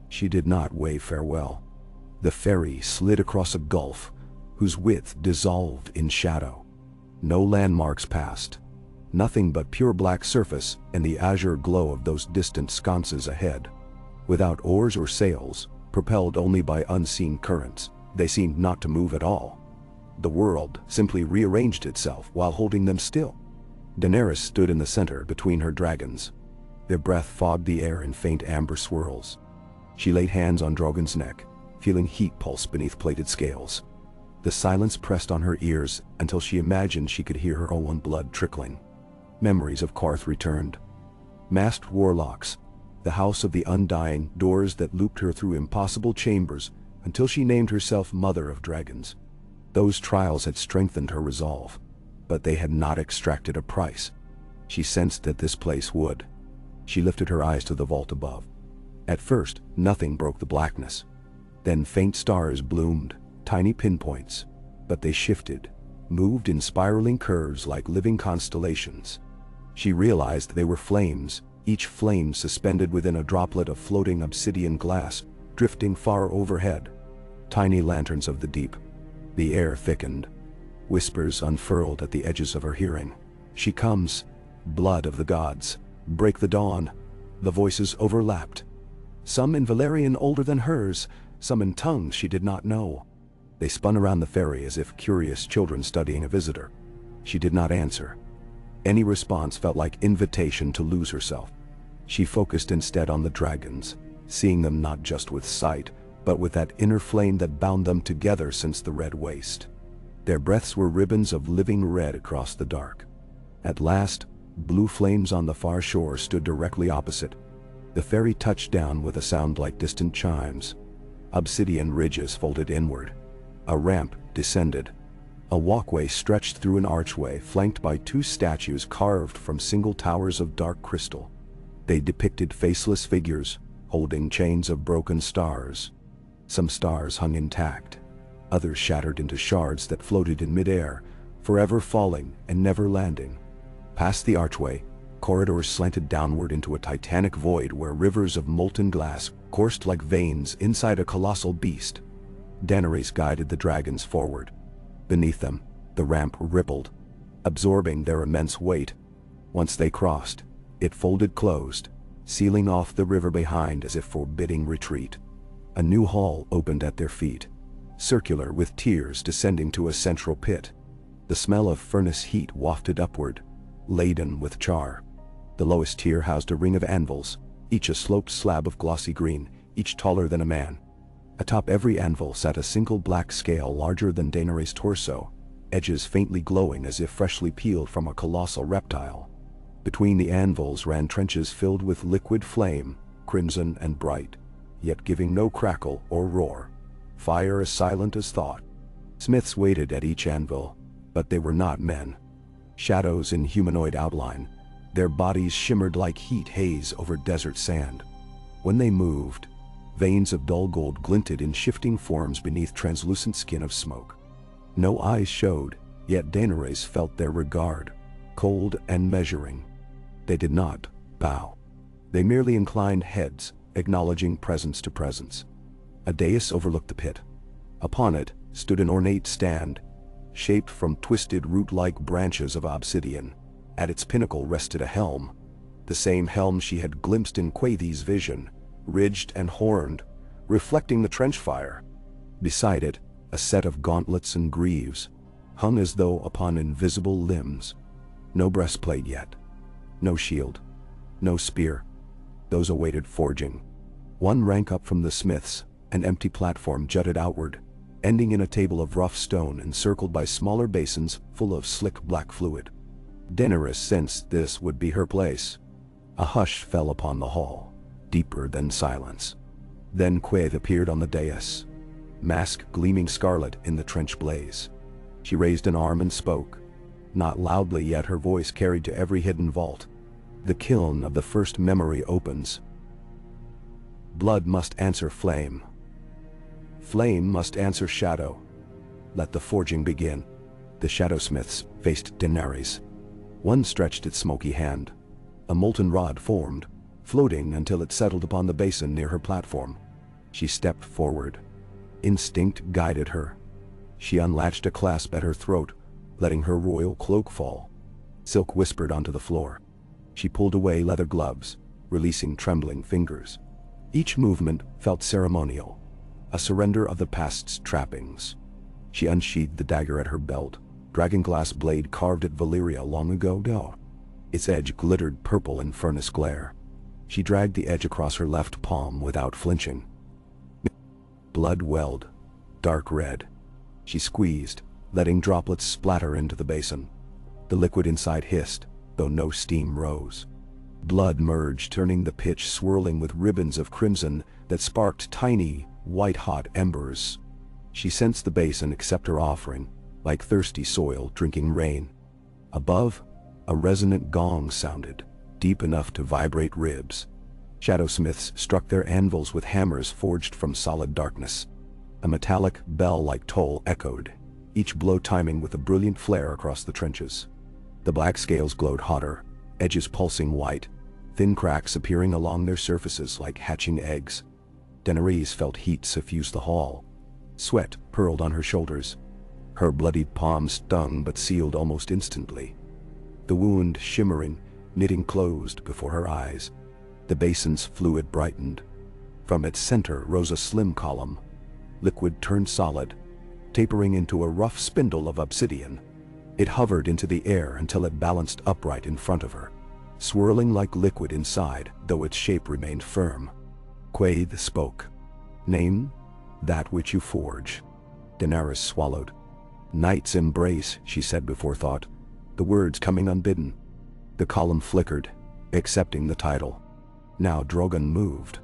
She did not wave farewell. The ferry slid across a gulf whose width dissolved in shadow. No landmarks passed. Nothing but pure black surface and the azure glow of those distant sconces ahead. Without oars or sails, propelled only by unseen currents, they seemed not to move at all. The world simply rearranged itself while holding them still. Daenerys stood in the center between her dragons. Their breath fogged the air in faint amber swirls. She laid hands on Drogon's neck, feeling heat pulse beneath plated scales. The silence pressed on her ears until she imagined she could hear her own blood trickling. Memories of Quaithe returned. Masked warlocks, the house of the undying, doors that looped her through impossible chambers until she named herself Mother of Dragons. Those trials had strengthened her resolve, but they had not extracted a price. She sensed that this place would. She lifted her eyes to the vault above. At first, nothing broke the blackness. Then faint stars bloomed, tiny pinpoints, but they shifted, moved in spiraling curves like living constellations. She realized they were flames, each flame suspended within a droplet of floating obsidian glass, drifting far overhead. Tiny lanterns of the deep. The air thickened. Whispers unfurled at the edges of her hearing. "She comes. Blood of the gods. Break the dawn." The voices overlapped. Some in Valyrian older than hers, some in tongues she did not know. They spun around the ferry as if curious children studying a visitor. She did not answer. Any response felt like invitation to lose herself. She focused instead on the dragons, seeing them not just with sight, but with that inner flame that bound them together since the Red Waste. Their breaths were ribbons of living red across the dark. At last, blue flames on the far shore stood directly opposite. The ferry touched down with a sound like distant chimes. Obsidian ridges folded inward. A ramp descended. A walkway stretched through an archway flanked by two statues carved from single towers of dark crystal. They depicted faceless figures, holding chains of broken stars. Some stars hung intact. Others shattered into shards that floated in midair, forever falling and never landing. Past the archway, corridors slanted downward into a titanic void where rivers of molten glass coursed like veins inside a colossal beast. Daenerys guided the dragons forward. Beneath them, the ramp rippled, absorbing their immense weight. Once they crossed, it folded closed, sealing off the river behind as if forbidding retreat. A new hall opened at their feet, circular with tiers descending to a central pit. The smell of furnace heat wafted upward, laden with char. The lowest tier housed a ring of anvils, each a sloped slab of glossy green, each taller than a man. Atop every anvil sat a single black scale larger than Daenerys' torso, edges faintly glowing as if freshly peeled from a colossal reptile. Between the anvils ran trenches filled with liquid flame, crimson and bright, yet giving no crackle or roar. Fire as silent as thought. Smiths waited at each anvil, but they were not men. Shadows in humanoid outline, their bodies shimmered like heat haze over desert sand. When they moved, veins of dull gold glinted in shifting forms beneath translucent skin of smoke. No eyes showed, yet Daenerys felt their regard, cold and measuring. They did not bow. They merely inclined heads, acknowledging presence to presence. A dais overlooked the pit. Upon it stood an ornate stand, shaped from twisted root-like branches of obsidian. At its pinnacle rested a helm, the same helm she had glimpsed in Quaithe's vision, ridged and horned, reflecting the trench fire. Beside it, a set of gauntlets and greaves, hung as though upon invisible limbs. No breastplate yet. No shield. No spear. Those awaited forging. One rank up from the smiths, an empty platform jutted outward, ending in a table of rough stone encircled by smaller basins full of slick black fluid. Daenerys sensed this would be her place. A hush fell upon the hall, deeper than silence. Then Quaithe appeared on the dais, mask gleaming scarlet in the trench blaze. She raised an arm and spoke, not loudly, yet her voice carried to every hidden vault. The kiln of the first memory opens. Blood must answer flame. Flame must answer shadow. Let the forging begin. The shadowsmiths faced Daenerys. One stretched its smoky hand. A molten rod formed, floating until it settled upon the basin near her platform. She stepped forward. Instinct guided her. She unlatched a clasp at her throat, letting her royal cloak fall. Silk whispered onto the floor. She pulled away leather gloves, releasing trembling fingers. Each movement felt ceremonial, a surrender of the past's trappings. She unsheathed the dagger at her belt, dragonglass blade carved at Valyria long ago. Its edge glittered purple in furnace glare. She dragged the edge across her left palm without flinching. Blood welled, dark red. She squeezed, letting droplets splatter into the basin. The liquid inside hissed, though no steam rose. Blood merged, turning the pitch swirling with ribbons of crimson that sparked tiny, white-hot embers. She sensed the basin accept her offering, like thirsty soil drinking rain. Above, a resonant gong sounded, deep enough to vibrate ribs. Shadowsmiths struck their anvils with hammers forged from solid darkness. A metallic bell-like toll echoed, each blow timing with a brilliant flare across the trenches. The black scales glowed hotter, edges pulsing white, thin cracks appearing along their surfaces like hatching eggs. Daenerys felt heat suffuse the hall. Sweat purled on her shoulders. Her bloodied palms stung but sealed almost instantly. The wound shimmering, knitting closed before her eyes. The basin's fluid brightened. From its center rose a slim column. Liquid turned solid, tapering into a rough spindle of obsidian. It hovered into the air until it balanced upright in front of her, swirling like liquid inside, though its shape remained firm. Quaithe spoke. "Name that which you forge." Daenerys swallowed. "Knight's embrace," she said before thought, the words coming unbidden. The column flickered, accepting the title. Now Drogon moved.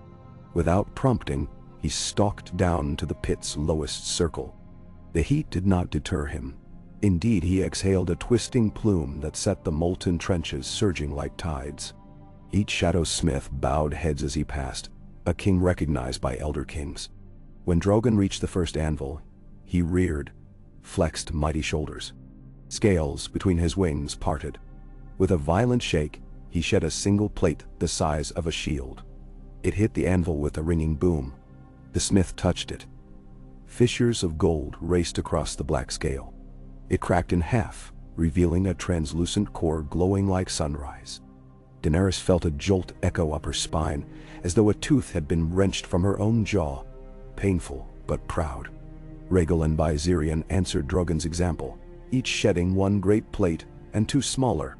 Without prompting, He stalked down to the pit's lowest circle. The heat did not deter him. Indeed, he exhaled a twisting plume that set the molten trenches surging like tides. Each shadow smith bowed heads as he passed, a king recognized by elder kings. When Drogon reached the first anvil, he reared, flexed mighty shoulders. Scales between his wings parted. With a violent shake, he shed a single plate the size of a shield. It hit the anvil with a ringing boom. The smith touched it. Fissures of gold raced across the black scale. It cracked in half, revealing a translucent core glowing like sunrise. Daenerys felt a jolt echo up her spine, as though a tooth had been wrenched from her own jaw. Painful, but proud. Rhaegal and Viserion answered Drogon's example, each shedding one great plate and two smaller.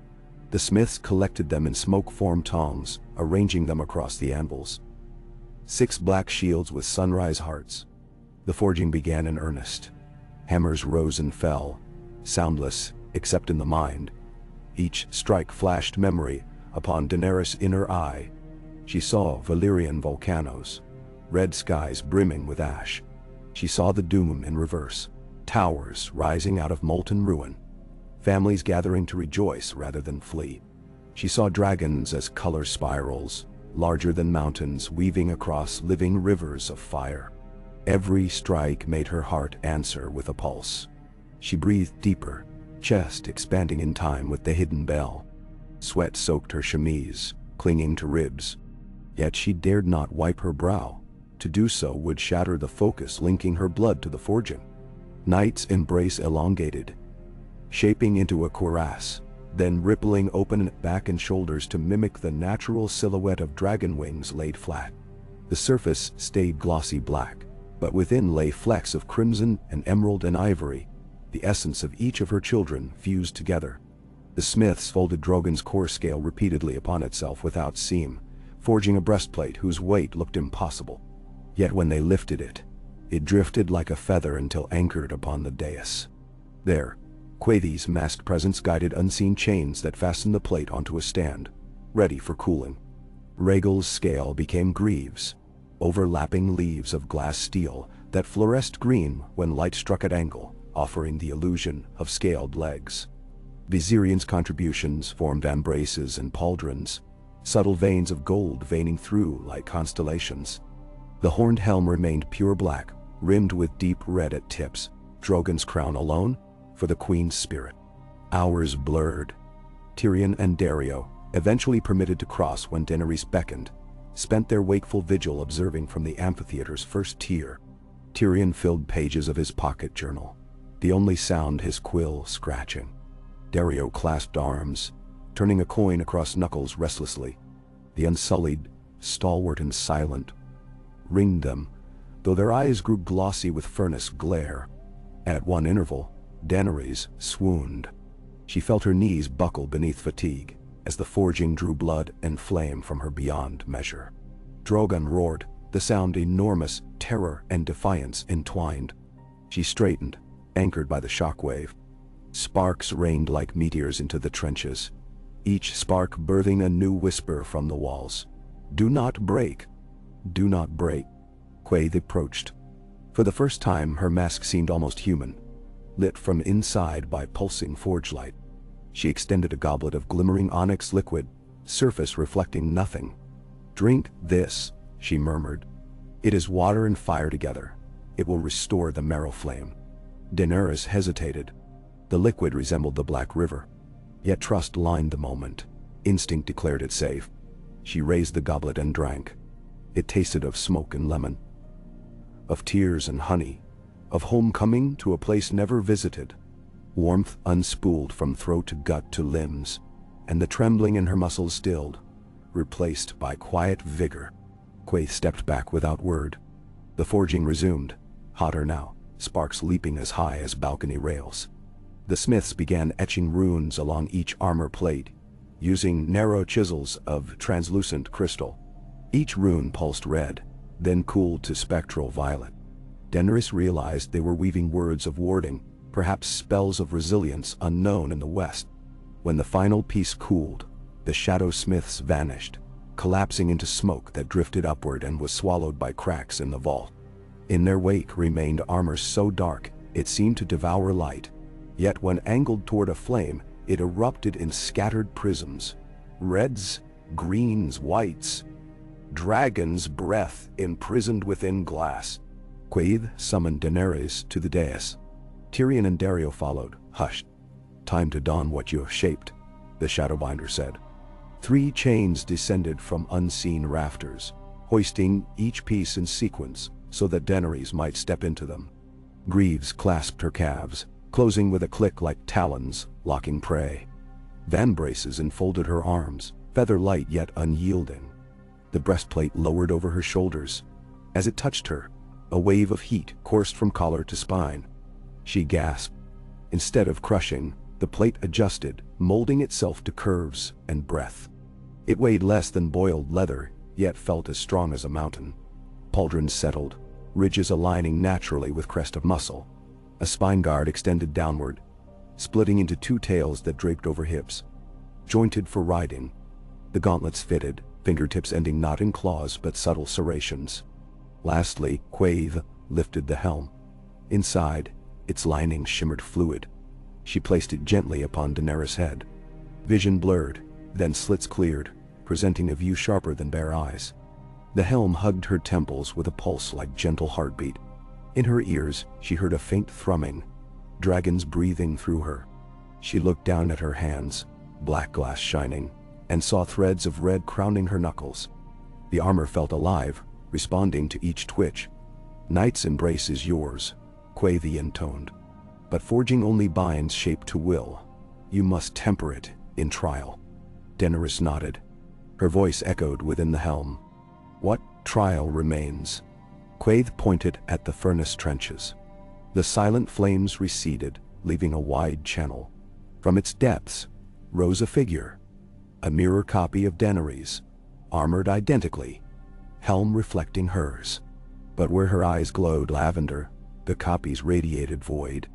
The smiths collected them in smoke-formed tongs, arranging them across the anvils. 6 black shields with sunrise hearts. The forging began in earnest. Hammers rose and fell, soundless except in the mind. Each strike flashed memory upon Daenerys' inner eye. She saw Valyrian volcanoes, red skies brimming with ash. She saw the doom in reverse, towers rising out of molten ruin, families gathering to rejoice rather than flee. She saw dragons as color spirals, larger than mountains, weaving across living rivers of fire. Every strike made her heart answer with a pulse. She breathed deeper, chest expanding in time with the hidden bell. Sweat soaked her chemise, clinging to ribs. Yet she dared not wipe her brow. To do so would shatter the focus linking her blood to the forging. Night's embrace elongated, shaping into a cuirass, then rippling open at back and shoulders to mimic the natural silhouette of dragon wings laid flat. The surface stayed glossy black, but within lay flecks of crimson and emerald and ivory, the essence of each of her children fused together. The smiths folded Drogon's core scale repeatedly upon itself without seam, forging a breastplate whose weight looked impossible. Yet when they lifted it, it drifted like a feather until anchored upon the dais. There, Quaithe's masked presence guided unseen chains that fastened the plate onto a stand, ready for cooling. Rhaegal's scale became greaves, overlapping leaves of glass steel that fluoresced green when light struck at angle, offering the illusion of scaled legs. Viserion's contributions formed embraces and pauldrons, subtle veins of gold veining through like constellations. The horned helm remained pure black, rimmed with deep red at tips, Drogon's crown alone for the queen's spirit. Hours blurred. Tyrion and Daario, eventually permitted to cross when Daenerys beckoned, spent their wakeful vigil observing from the amphitheater's first tier. Tyrion filled pages of his pocket journal, the only sound his quill scratching. Daario clasped arms, turning a coin across knuckles restlessly. The unsullied, stalwart and silent, ringed them, though their eyes grew glossy with furnace glare. At one interval, Daenerys swooned. She felt her knees buckle beneath fatigue, as the forging drew blood and flame from her beyond measure. Drogon roared, the sound enormous, terror and defiance entwined. She straightened, anchored by the shockwave. Sparks rained like meteors into the trenches, each spark birthing a new whisper from the walls. "Do not break! Do not break!" Quaithe approached. For the first time, her mask seemed almost human, lit from inside by pulsing forge light. She extended a goblet of glimmering onyx liquid, surface reflecting nothing. "Drink this," she murmured. "It is water and fire together. It will restore the marrow flame." Daenerys hesitated. The liquid resembled the Black River. Yet trust lined the moment. Instinct declared it safe. She raised the goblet and drank. It tasted of smoke and lemon, of tears and honey, of homecoming to a place never visited. Warmth unspooled from throat to gut to limbs, and the trembling in her muscles stilled, replaced by quiet vigor. Quaithe stepped back without word. The forging resumed, hotter now, sparks leaping as high as balcony rails. The smiths began etching runes along each armor plate, using narrow chisels of translucent crystal. Each rune pulsed red, then cooled to spectral violet. Daenerys realized they were weaving words of warding, perhaps spells of resilience unknown in the West. When the final piece cooled, the shadow smiths vanished, collapsing into smoke that drifted upward and was swallowed by cracks in the vault. In their wake remained armor so dark it seemed to devour light, yet when angled toward a flame, it erupted in scattered prisms. Reds, greens, whites. Dragon's breath imprisoned within glass. Quaithe summoned Daenerys to the dais. Tyrion and Daario followed, hushed. "Time to don what you have shaped," the Shadowbinder said. 3 chains descended from unseen rafters, hoisting each piece in sequence so that Daenerys might step into them. Greaves clasped her calves, closing with a click like talons, locking prey. Vambraces enfolded her arms, feather light yet unyielding. The breastplate lowered over her shoulders. As it touched her, a wave of heat coursed from collar to spine. She gasped. Instead of crushing, the plate adjusted, molding itself to curves and breath. It weighed less than boiled leather, yet felt as strong as a mountain. Pauldrons settled, ridges aligning naturally with crest of muscle. A spine guard extended downward, splitting into 2 tails that draped over hips. Jointed for riding. The gauntlets fitted, fingertips ending not in claws but subtle serrations. Lastly, Quaithe lifted the helm. Inside, its lining shimmered fluid. She placed it gently upon Daenerys' head. Vision blurred, then slits cleared, presenting a view sharper than bare eyes. The helm hugged her temples with a pulse like gentle heartbeat. In her ears, she heard a faint thrumming, dragons breathing through her. She looked down at her hands, black glass shining, and saw threads of red crowning her knuckles. The armor felt alive, responding to each twitch. "Knight's embrace is yours," Quaithe intoned. "But forging only binds shape to will. You must temper it in trial." Daenerys nodded. Her voice echoed within the helm. "What trial remains?" Quaithe pointed at the furnace trenches. The silent flames receded, leaving a wide channel. From its depths rose a figure, a mirror copy of Daenerys, armored identically, helm reflecting hers. But where her eyes glowed lavender, the copy's radiated void.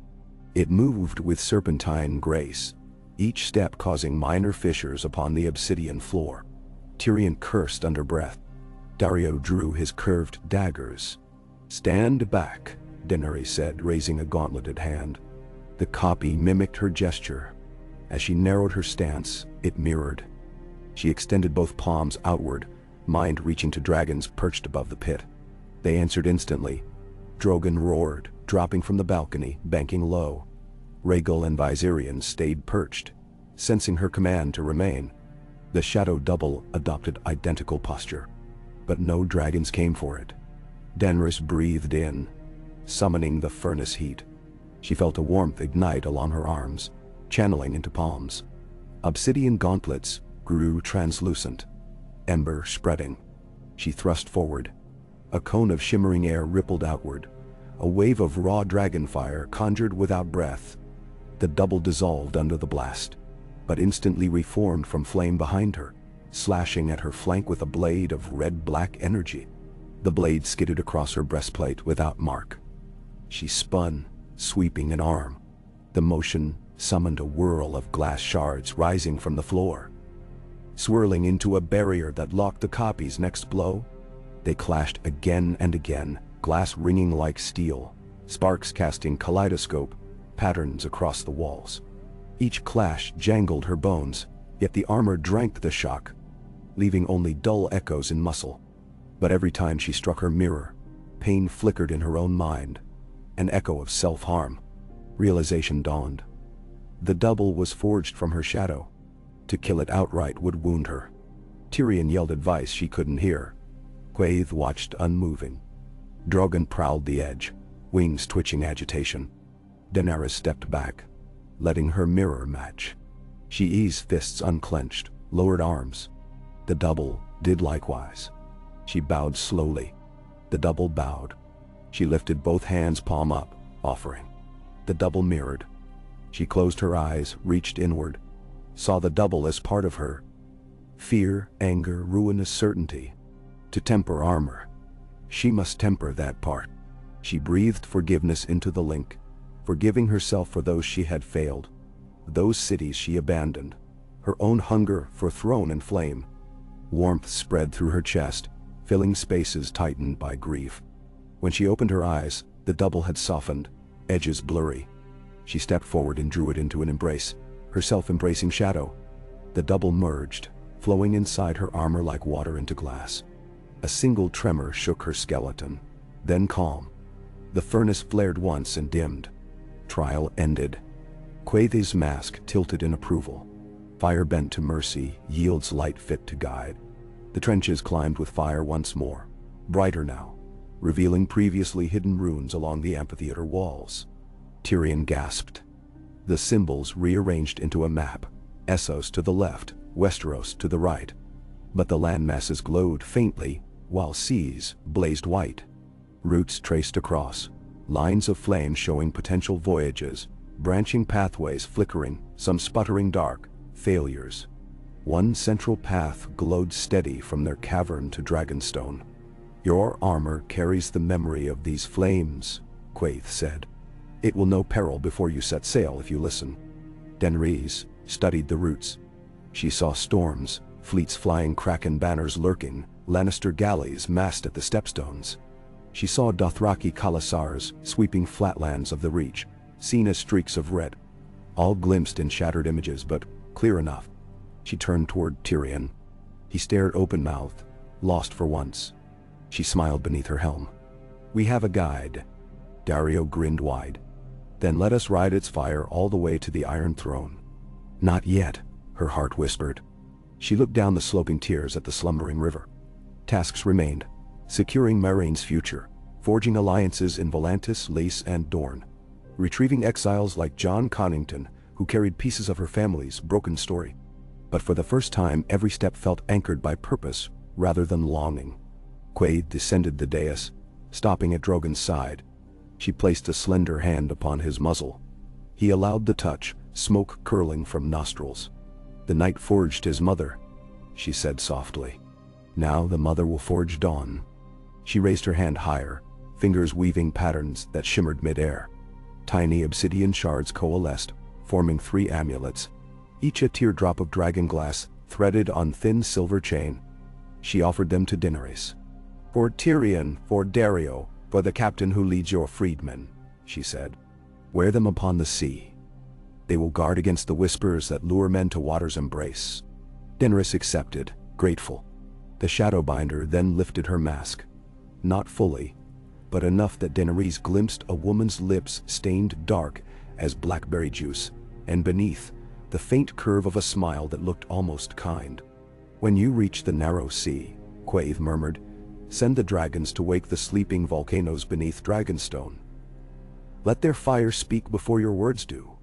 It moved with serpentine grace, each step causing minor fissures upon the obsidian floor. Tyrion cursed under breath. Daario drew his curved daggers. "Stand back," Daenerys said, raising a gauntleted hand. The copy mimicked her gesture. As she narrowed her stance, it mirrored. She extended both palms outward, mind reaching to dragons perched above the pit. They answered instantly. Drogon roared, dropping from the balcony, banking low. Rhaegal and Viserion stayed perched, sensing her command to remain. The shadow double adopted identical posture. But no dragons came for it. Daenerys breathed in, summoning the furnace heat. She felt a warmth ignite along her arms, channeling into palms. Obsidian gauntlets grew translucent, ember spreading. She thrust forward. A cone of shimmering air rippled outward. A wave of raw dragon fire conjured without breath. The double dissolved under the blast, but instantly reformed from flame behind her, slashing at her flank with a blade of red-black energy. The blade skidded across her breastplate without mark. She spun, sweeping an arm. The motion summoned a whirl of glass shards rising from the floor. Swirling into a barrier that locked the copy's next blow, they clashed again and again, glass ringing like steel, sparks casting kaleidoscope patterns across the walls. Each clash jangled her bones, yet the armor drank the shock, leaving only dull echoes in muscle. But every time she struck her mirror, pain flickered in her own mind, an echo of self-harm. Realization dawned. The double was forged from her shadow. To kill it outright would wound her. Tyrion yelled advice she couldn't hear. Quaithe watched unmoving. Drogon prowled the edge, wings twitching agitation. Daenerys stepped back, letting her mirror match. She eased fists unclenched, lowered arms. The double did likewise. She bowed slowly. The double bowed. She lifted both hands palm up, offering. The double mirrored. She closed her eyes, reached inward, saw the double as part of her. Fear, anger, ruinous certainty. To temper armor, she must temper that part. She breathed forgiveness into the link, forgiving herself for those she had failed, those cities she abandoned, her own hunger for throne and flame. Warmth spread through her chest, filling spaces tightened by grief. When she opened her eyes, the double had softened, edges blurry. She stepped forward and drew it into an embrace, herself embracing shadow. The double merged, flowing inside her armor like water into glass. A single tremor shook her skeleton, then calm. The furnace flared once and dimmed. Trial ended. Quaithe's mask tilted in approval. Fire bent to mercy yields light fit to guide. The trenches climbed with fire once more, brighter now, revealing previously hidden runes along the amphitheater walls. Tyrion gasped. The symbols rearranged into a map, Essos to the left, Westeros to the right. But the landmasses glowed faintly, while seas blazed white. Routes traced across, lines of flame showing potential voyages, branching pathways flickering, some sputtering dark, failures. One central path glowed steady from their cavern to Dragonstone. Your armor carries the memory of these flames, Quaithe said. It will know peril before you set sail if you listen. Daenerys studied the routes. She saw storms, fleets flying Kraken banners lurking, Lannister galleys massed at the stepstones. She saw Dothraki Khalasars sweeping flatlands of the Reach, seen as streaks of red, all glimpsed in shattered images but clear enough. She turned toward Tyrion. He stared open-mouthed, lost for once. She smiled beneath her helm. We have a guide. Daario grinned wide. Then let us ride its fire all the way to the Iron Throne. Not yet, her heart whispered. She looked down the sloping tiers at the slumbering river. Tasks remained, securing Meereen's future, forging alliances in Volantis, Lace, and Dorne, retrieving exiles like Jon Connington, who carried pieces of her family's broken story. But for the first time, every step felt anchored by purpose rather than longing. Quaithe descended the dais, stopping at Drogon's side. She placed a slender hand upon his muzzle. He allowed the touch, smoke curling from nostrils. The night forged his mother, she said softly. Now the mother will forge dawn. She raised her hand higher, fingers weaving patterns that shimmered mid-air. Tiny obsidian shards coalesced, forming 3 amulets, each a teardrop of dragon glass threaded on thin silver chain. She offered them to Daenerys. For Tyrion, for Daario, for the captain who leads your freedmen, she said. Wear them upon the sea. They will guard against the whispers that lure men to water's embrace. Daenerys accepted, grateful. The Shadowbinder then lifted her mask. Not fully, but enough that Daenerys glimpsed a woman's lips stained dark as blackberry juice, and beneath, the faint curve of a smile that looked almost kind. When you reach the narrow sea, Quaithe murmured, send the dragons to wake the sleeping volcanoes beneath Dragonstone. Let their fire speak before your words do.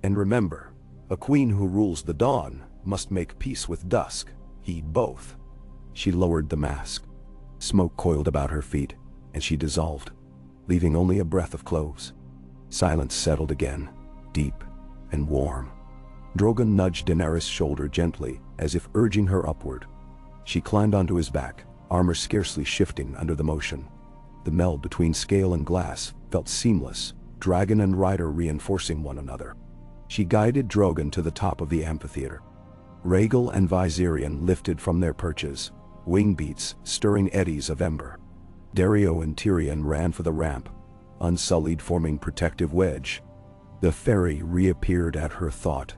And remember, a queen who rules the dawn must make peace with dusk, heed both. She lowered the mask. Smoke coiled about her feet, and she dissolved, leaving only a breath of cloves. Silence settled again, deep and warm. Drogon nudged Daenerys' shoulder gently, as if urging her upward. She climbed onto his back, armor scarcely shifting under the motion. The meld between scale and glass felt seamless, dragon and rider reinforcing one another. She guided Drogon to the top of the amphitheater. Rhaegal and Viserion lifted from their perches, wing beats stirring eddies of ember. Daario and Tyrion ran for the ramp, unsullied forming protective wedge. The ferry reappeared at her thought,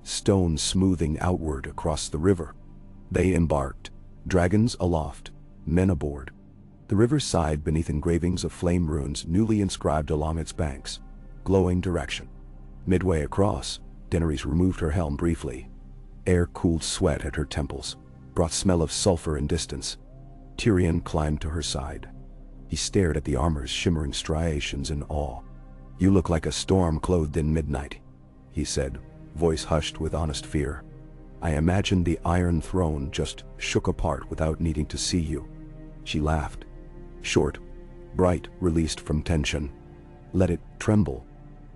stone smoothing outward across the river. They embarked, dragons aloft, men aboard. The river sighed beneath engravings of flame runes newly inscribed along its banks, glowing direction. Midway across, Daenerys removed her helm briefly. Air-cooled sweat at her temples, brought smell of sulfur and distance. Tyrion climbed to her side. He stared at the armor's shimmering striations in awe. You look like a storm clothed in midnight, he said, voice hushed with honest fear. I imagined the Iron Throne just shook apart without needing to see you. She laughed. Short, bright, released from tension. Let it tremble.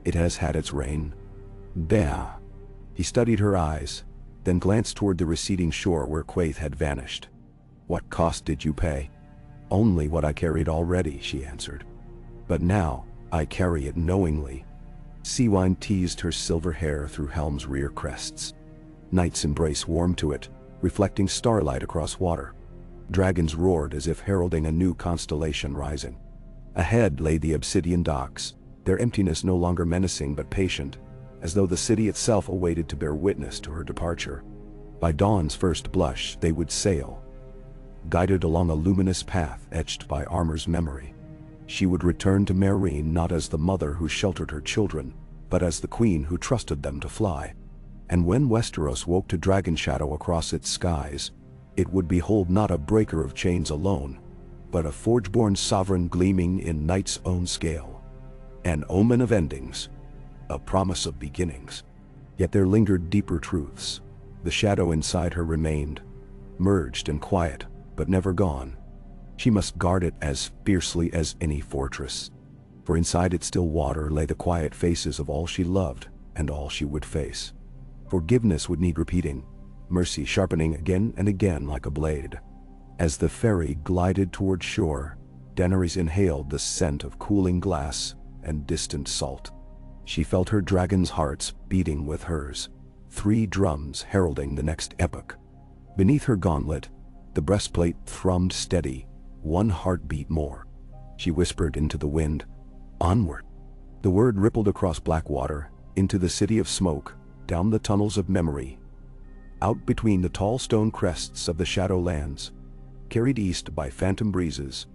It has had its reign. There. He studied her eyes, then glanced toward the receding shore where Quaithe had vanished. What cost did you pay? Only what I carried already, she answered. But now, I carry it knowingly. Seawine teased her silver hair through Helm's rear crests. Night's embrace warmed to it, reflecting starlight across water. Dragons roared as if heralding a new constellation rising. Ahead lay the Obsidian docks, their emptiness no longer menacing but patient, as though the city itself awaited to bear witness to her departure. By dawn's first blush they would sail, guided along a luminous path etched by armor's memory. She would return to Meereen not as the mother who sheltered her children, but as the queen who trusted them to fly. And when Westeros woke to dragon shadow across its skies, it would behold not a breaker of chains alone, but a forge-born sovereign gleaming in night's own scale. An omen of endings, a promise of beginnings. Yet there lingered deeper truths. The shadow inside her remained, merged and quiet, but never gone. She must guard it as fiercely as any fortress. For inside its still water lay the quiet faces of all she loved and all she would face. Forgiveness would need repeating, mercy sharpening again and again like a blade. As the ferry glided toward shore, Daenerys inhaled the scent of cooling glass and distant salt. She felt her dragon's hearts beating with hers, 3 drums heralding the next epoch. Beneath her gauntlet, the breastplate thrummed steady, 1 heartbeat more. She whispered into the wind, "Onward." The word rippled across Blackwater, into the city of smoke, down the tunnels of memory, out between the tall stone crests of the Shadowlands, carried east by phantom breezes,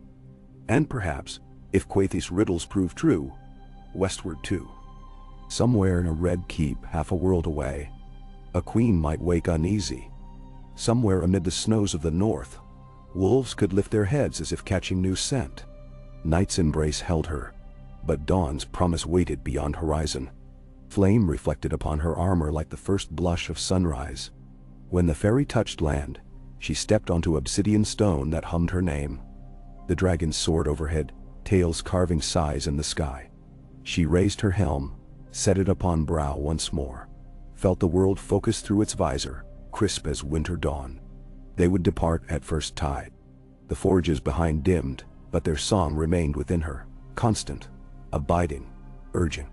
and perhaps, if Quaithe's riddles prove true, westward too. Somewhere in a red keep half a world away, a queen might wake uneasy. Somewhere amid the snows of the north, wolves could lift their heads as if catching new scent. Night's embrace held her, but dawn's promise waited beyond horizon. Flame reflected upon her armor like the first blush of sunrise. When the ferry touched land, she stepped onto obsidian stone that hummed her name. The dragon soared overhead, tails carving sighs in the sky. She raised her helm, set it upon brow once more, felt the world focus through its visor, crisp as winter dawn. They would depart at first tide. The forges behind dimmed, but their song remained within her, constant, abiding, urging.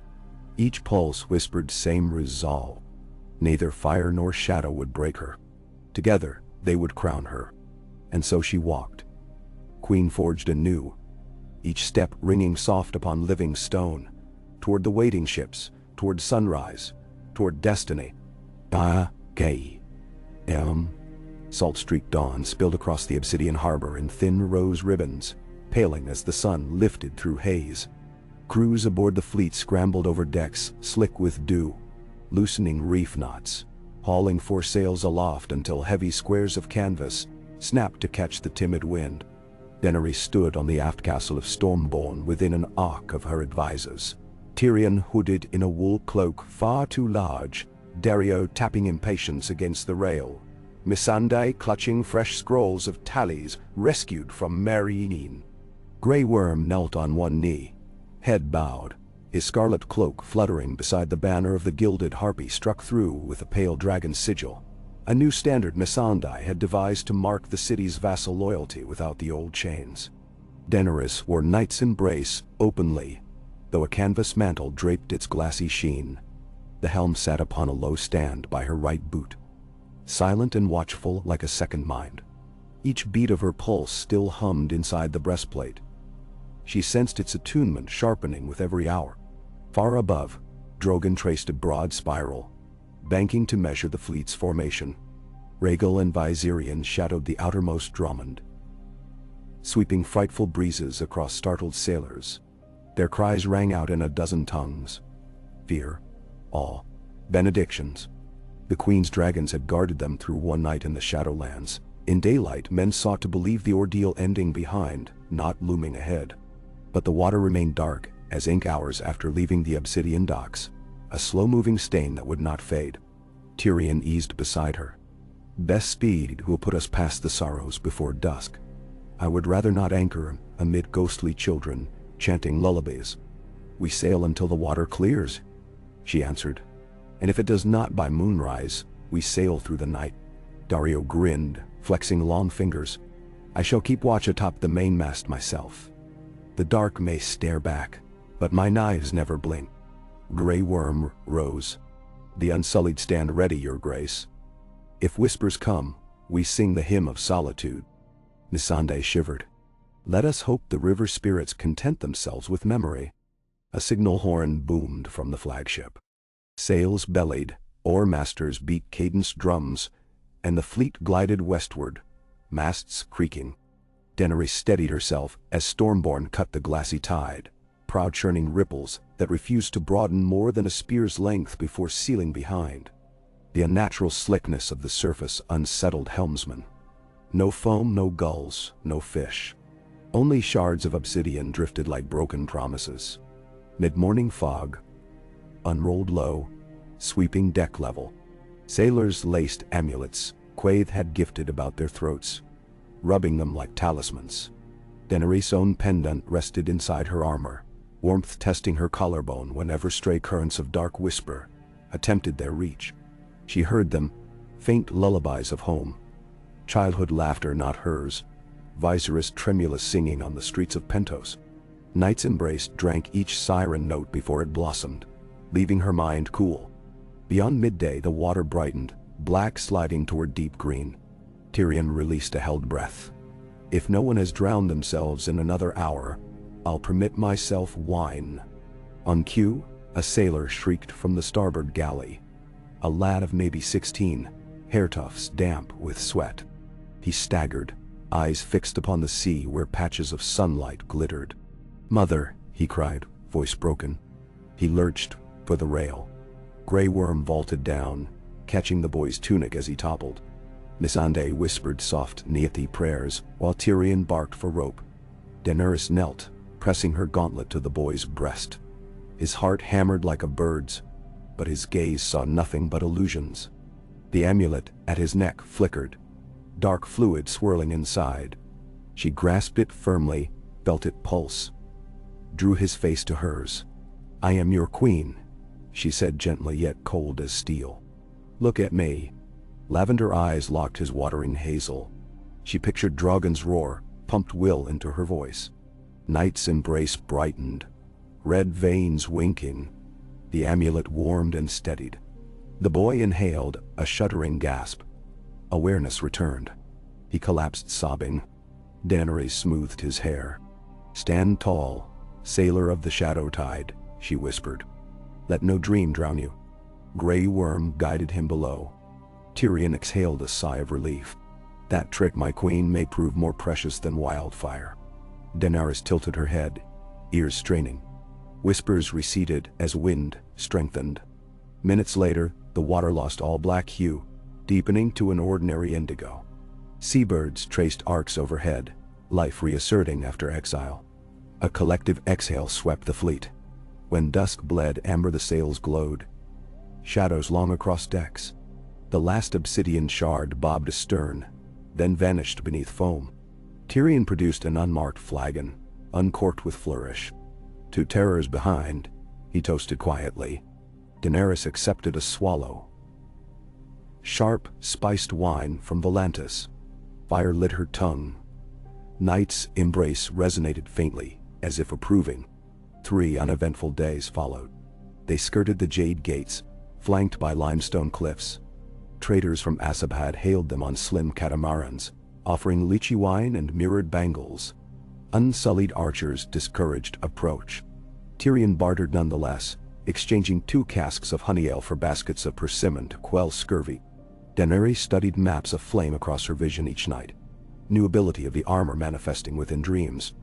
Each pulse whispered same resolve. Neither fire nor shadow would break her. Together, they would crown her. And so she walked, queen forged anew, each step ringing soft upon living stone, toward the waiting ships, toward sunrise, toward destiny. Salt-streaked dawn spilled across the obsidian harbor in thin rose ribbons, paling as the sun lifted through haze. Crews aboard the fleet scrambled over decks slick with dew, loosening reef knots, hauling foresails aloft until heavy squares of canvas snapped to catch the timid wind. Daenerys stood on the aft castle of Stormborn within an arc of her advisors. Tyrion hooded in a wool cloak far too large, Dario tapping impatience against the rail, Missandei clutching fresh scrolls of tallies rescued from Meereen. Grey Worm knelt on one knee, head bowed, his scarlet cloak fluttering beside the banner of the gilded harpy struck through with a pale dragon sigil. A new standard Missandei had devised to mark the city's vassal loyalty without the old chains. Daenerys wore Knight's Embrace openly, though a canvas mantle draped its glassy sheen. The helm sat upon a low stand by her right boot, silent and watchful like a second mind. Each beat of her pulse still hummed inside the breastplate. She sensed its attunement sharpening with every hour. Far above, Drogon traced a broad spiral, banking to measure the fleet's formation. Rhaegal and Viserion shadowed the outermost Drummond, sweeping frightful breezes across startled sailors. Their cries rang out in a dozen tongues. Fear, awe, benedictions. The Queen's dragons had guarded them through one night in the Shadowlands. In daylight, men sought to believe the ordeal ending behind, not looming ahead. But the water remained dark as ink hours after leaving the obsidian docks, a slow-moving stain that would not fade. Tyrion eased beside her. "Best speed will put us past the sorrows before dusk. I would rather not anchor amid ghostly children chanting lullabies. We sail until the water clears," she answered. "And if it does not by moonrise, we sail through the night." Dario grinned, flexing long fingers. "I shall keep watch atop the mainmast myself. The dark may stare back, but my knives never blink." Grey Worm rose. "The Unsullied stand ready, your grace. If whispers come, We sing the hymn of solitude." Missandei shivered. "Let us hope the river spirits content themselves with memory." A signal horn boomed from the flagship. Sails bellied, oar masters beat cadenced drums, and the fleet glided westward, masts creaking. Daenerys steadied herself as Stormborn cut the glassy tide, prow churning ripples that refused to broaden more than a spear's length before sealing behind. The unnatural slickness of the surface unsettled helmsmen. No foam, no gulls, no fish. Only shards of obsidian drifted like broken promises. Mid-morning fog unrolled low, sweeping deck level. Sailors laced amulets Quaithe had gifted about their throats, rubbing them like talismans. Daenerys' own pendant rested inside her armor, warmth testing her collarbone whenever stray currents of dark whisper attempted their reach. She heard them, faint lullabies of home. Childhood laughter not hers, Viserys tremulous singing on the streets of Pentos. Night's embrace drank each siren note before it blossomed, leaving her mind cool. Beyond midday the water brightened, black sliding toward deep green. Tyrion released a held breath. "If no one has drowned themselves in another hour, I'll permit myself wine." On cue, a sailor shrieked from the starboard galley. A lad of maybe 16, hair tufts damp with sweat. He staggered, eyes fixed upon the sea where patches of sunlight glittered. "Mother," he cried, voice broken. He lurched for the rail. Grey Worm vaulted down, catching the boy's tunic as he toppled. Missandei whispered soft Neathi prayers while Tyrion barked for rope. Daenerys knelt, pressing her gauntlet to the boy's breast. His heart hammered like a bird's, but his gaze saw nothing but illusions. The amulet at his neck flickered, dark fluid swirling inside. She grasped it firmly, felt it pulse, drew his face to hers. "I am your queen," she said gently yet cold as steel. "Look at me." Lavender eyes locked his watering hazel. She pictured Drogon's roar, pumped will into her voice. Night's embrace brightened, red veins winking. The amulet warmed and steadied. The boy inhaled a shuddering gasp. Awareness returned. He collapsed sobbing. Daenerys smoothed his hair. "Stand tall, sailor of the shadow tide," she whispered. "Let no dream drown you." Grey Worm guided him below. Tyrion exhaled a sigh of relief. "That trick, my queen, may prove more precious than wildfire." Daenerys tilted her head, ears straining. Whispers receded as wind strengthened. Minutes later, the water lost all black hue, deepening to an ordinary indigo. Seabirds traced arcs overhead, life reasserting after exile. A collective exhale swept the fleet. When dusk bled amber, the sails glowed. Shadows long across decks. The last obsidian shard bobbed astern, then vanished beneath foam. Tyrion produced an unmarked flagon, uncorked with flourish. "Two terrors behind," he toasted quietly. Daenerys accepted a swallow. Sharp, spiced wine from Volantis. Fire lit her tongue. Night's embrace resonated faintly, as if approving. 3 uneventful days followed. They skirted the Jade Gates, flanked by limestone cliffs. Traders from Asabad hailed them on slim catamarans, offering lychee wine and mirrored bangles. Unsullied archers discouraged approach. Tyrion bartered nonetheless, exchanging 2 casks of honey ale for baskets of persimmon to quell scurvy. Daenerys studied maps of flame across her vision each night, new ability of the armor manifesting within dreams.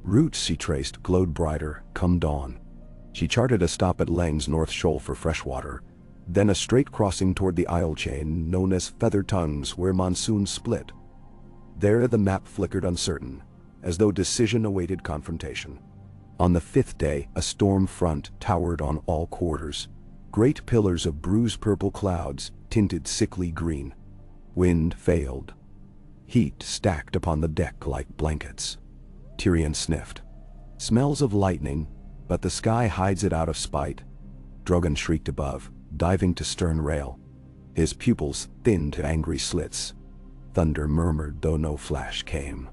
Routes she traced glowed brighter come dawn. She charted a stop at Lang's North Shoal for fresh water, then a straight crossing toward the isle chain known as Feather Tongues where monsoons split. There the map flickered uncertain, as though decision awaited confrontation. On the 5th day, a storm front towered on all quarters. Great pillars of bruised purple clouds tinted sickly green. Wind failed. Heat stacked upon the deck like blankets. Tyrion sniffed. Smells of lightning, but the sky hides it out of spite. Drogon shrieked above, diving to stern rail. His pupils thinned to angry slits. Thunder murmured though no flash came.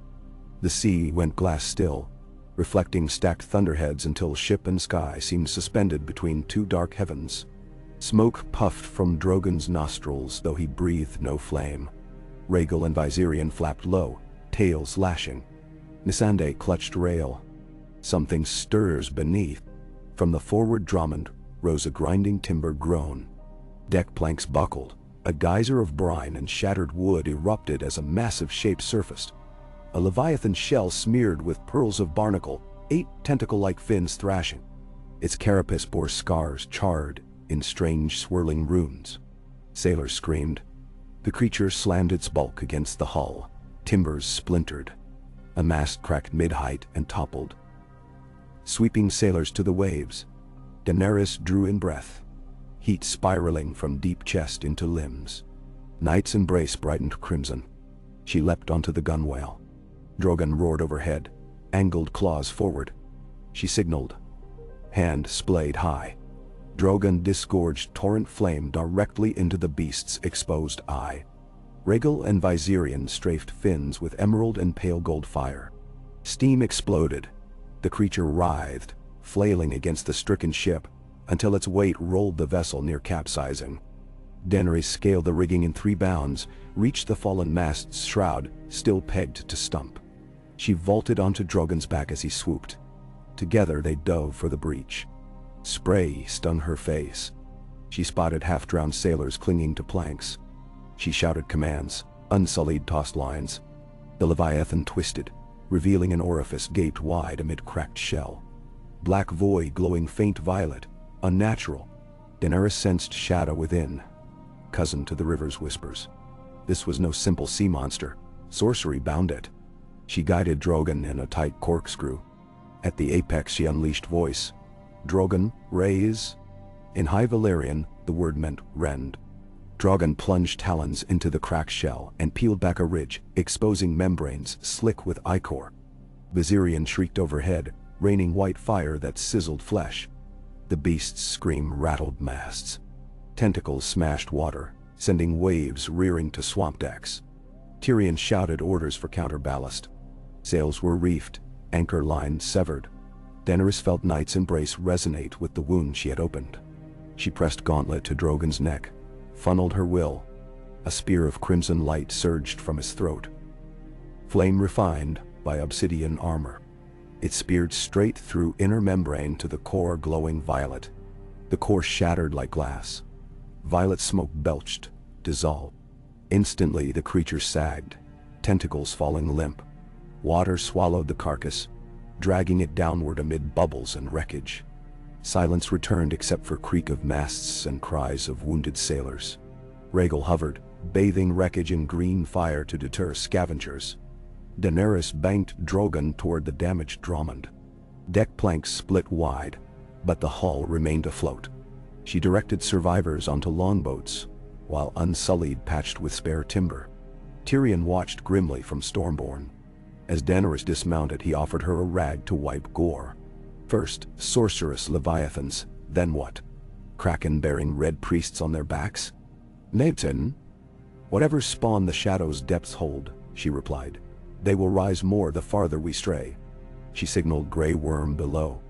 The sea went glass still, reflecting stacked thunderheads until ship and sky seemed suspended between 2 dark heavens. Smoke puffed from Drogon's nostrils though he breathed no flame. Rhaegal and Viserion flapped low, tails lashing. Missandei clutched rail. Something stirs beneath. From the forward Drummond rose a grinding timber groan. Deck planks buckled. A geyser of brine and shattered wood erupted as a massive shape surfaced. A leviathan shell smeared with pearls of barnacle, 8 tentacle-like fins thrashing. Its carapace bore scars charred in strange swirling runes. Sailors screamed. The creature slammed its bulk against the hull. Timbers splintered. A mast cracked mid-height and toppled. Sweeping sailors to the waves, Daenerys drew in breath, heat spiraling from deep chest into limbs. Night's embrace brightened crimson. She leapt onto the gunwale. Drogon roared overhead, angled claws forward. She signaled. Hand splayed high. Drogon disgorged torrent flame directly into the beast's exposed eye. Rhaegal and Viserion strafed fins with emerald and pale gold fire. Steam exploded. The creature writhed, flailing against the stricken ship, until its weight rolled the vessel near capsizing. Daenerys scaled the rigging in 3 bounds, reached the fallen mast's shroud, still pegged to stump. She vaulted onto Drogon's back as he swooped. Together they dove for the breach. Spray stung her face. She spotted half-drowned sailors clinging to planks. She shouted commands. Unsullied tossed lines. The Leviathan twisted, revealing an orifice gaped wide amid cracked shell. Black void glowing faint violet, unnatural. Daenerys sensed shadow within, cousin to the river's whispers. This was no simple sea monster. Sorcery bound it. She guided Drogon in a tight corkscrew. At the apex she unleashed voice. Drogon, raise. In High Valyrian, the word meant rend. Drogon plunged talons into the cracked shell and peeled back a ridge, exposing membranes slick with ichor. Viserion shrieked overhead, raining white fire that sizzled flesh. The beast's scream rattled masts. Tentacles smashed water, sending waves rearing to swamp decks. Tyrion shouted orders for counterballast. Sails were reefed, anchor lines severed. Daenerys felt Night's embrace resonate with the wound she had opened. She pressed gauntlet to Drogon's neck, funneled her will. A spear of crimson light surged from his throat. Flame refined by obsidian armor. It speared straight through inner membrane to the core glowing violet. The core shattered like glass. Violet smoke belched, dissolved. Instantly the creature sagged, tentacles falling limp. Water swallowed the carcass, dragging it downward amid bubbles and wreckage. Silence returned except for creak of masts and cries of wounded sailors. Rhaegal hovered, bathing wreckage in green fire to deter scavengers. Daenerys banked Drogon toward the damaged Drummond. Deck planks split wide, but the hull remained afloat. She directed survivors onto longboats, while Unsullied patched with spare timber. Tyrion watched grimly from Stormborn. As Daenerys dismounted, he offered her a rag to wipe gore. First, sorceress leviathans, then what? Kraken bearing red priests on their backs? Neptune? Whatever spawn the shadow's depths hold, she replied. They will rise more the farther we stray. She signaled Grey Worm below.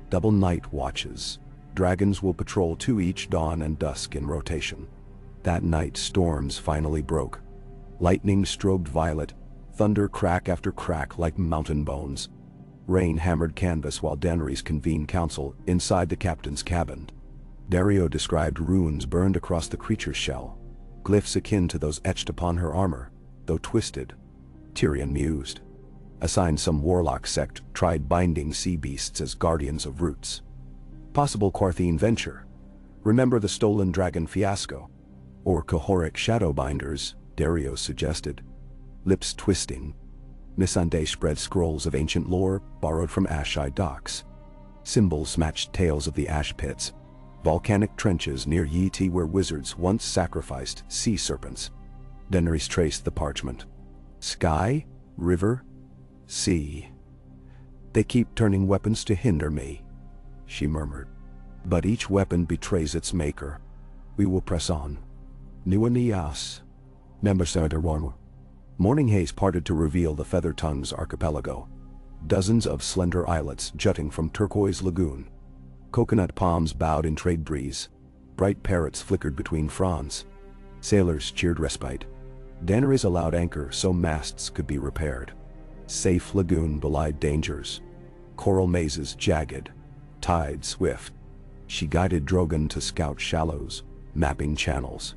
Double night watches. Dragons will patrol 2 each dawn and dusk in rotation. That night storms finally broke. Lightning strobed violet, thunder crack after crack like mountain bones. Rain hammered canvas while Daenerys convened council inside the captain's cabin. Dario described runes burned across the creature's shell, glyphs akin to those etched upon her armor, though twisted. Tyrion mused. Assigned some warlock sect tried binding sea beasts as guardians of roots. Possible Quaithe venture. Remember the stolen dragon fiasco? Or Cahoric shadowbinders, Dario suggested. Lips twisting. Missandei spread scrolls of ancient lore borrowed from Ashai docks. Symbols matched tales of the ash pits, volcanic trenches near Quaithe where wizards once sacrificed sea serpents. Daenerys traced the parchment. Sky, river, sea. They keep turning weapons to hinder me, she murmured. But each weapon betrays its maker. We will press on. Nuanias. Morning haze parted to reveal the Feather Tongue's archipelago. Dozens of slender islets jutting from turquoise lagoon. Coconut palms bowed in trade breeze. Bright parrots flickered between fronds. Sailors cheered respite. Daenerys allowed anchor so masts could be repaired. Safe lagoon belied dangers. Coral mazes jagged. Tide swift. She guided Drogon to scout shallows, mapping channels.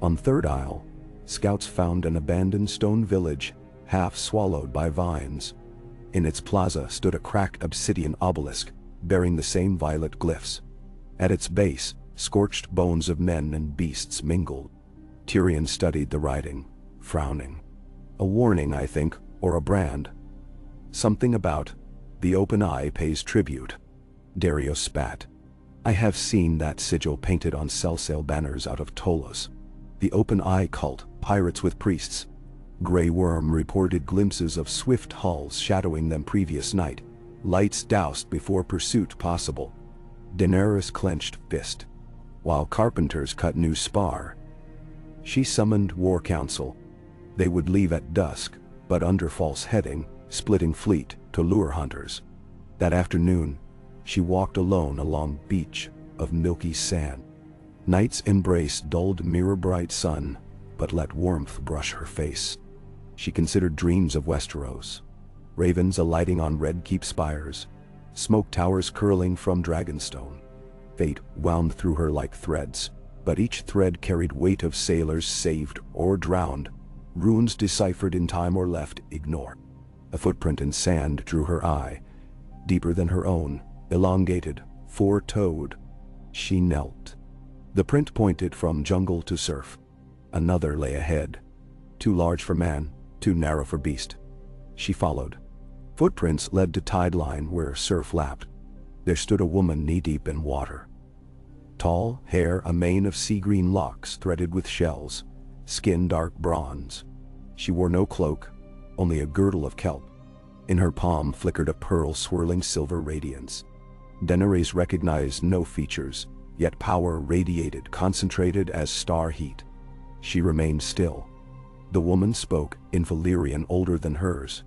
On Third Isle, scouts found an abandoned stone village, half swallowed by vines. In its plaza stood a cracked obsidian obelisk, bearing the same violet glyphs. At its base, scorched bones of men and beasts mingled. Tyrion studied the writing, frowning. A warning, I think, or a brand. Something about, the open eye pays tribute. Dario spat. I have seen that sigil painted on cell banners out of Tolos. The open eye cult, pirates with priests. Grey Worm reported glimpses of swift hulls shadowing them previous night, lights doused before pursuit possible. Daenerys clenched fist. While carpenters cut new spar, she summoned war council. They would leave at dusk, but under false heading, splitting fleet to lure hunters. That afternoon, she walked alone along beach of milky sand. Night's embrace dulled mirror-bright sun, but let warmth brush her face. She considered dreams of Westeros. Ravens alighting on red keep spires, smoke towers curling from Dragonstone. Fate wound through her like threads, but each thread carried weight of sailors saved or drowned, runes deciphered in time or left ignored. A footprint in sand drew her eye, deeper than her own, elongated, four-toed. She knelt. The print pointed from jungle to surf. Another lay ahead. Too large for man, too narrow for beast. She followed. Footprints led to tide line where surf lapped. There stood a woman knee-deep in water. Tall, hair a mane of sea-green locks threaded with shells, skin dark bronze. She wore no cloak, only a girdle of kelp. In her palm flickered a pearl swirling silver radiance. Daenerys recognized no features, yet power radiated, concentrated as star heat. She remained still. The woman spoke in Valyrian older than hers.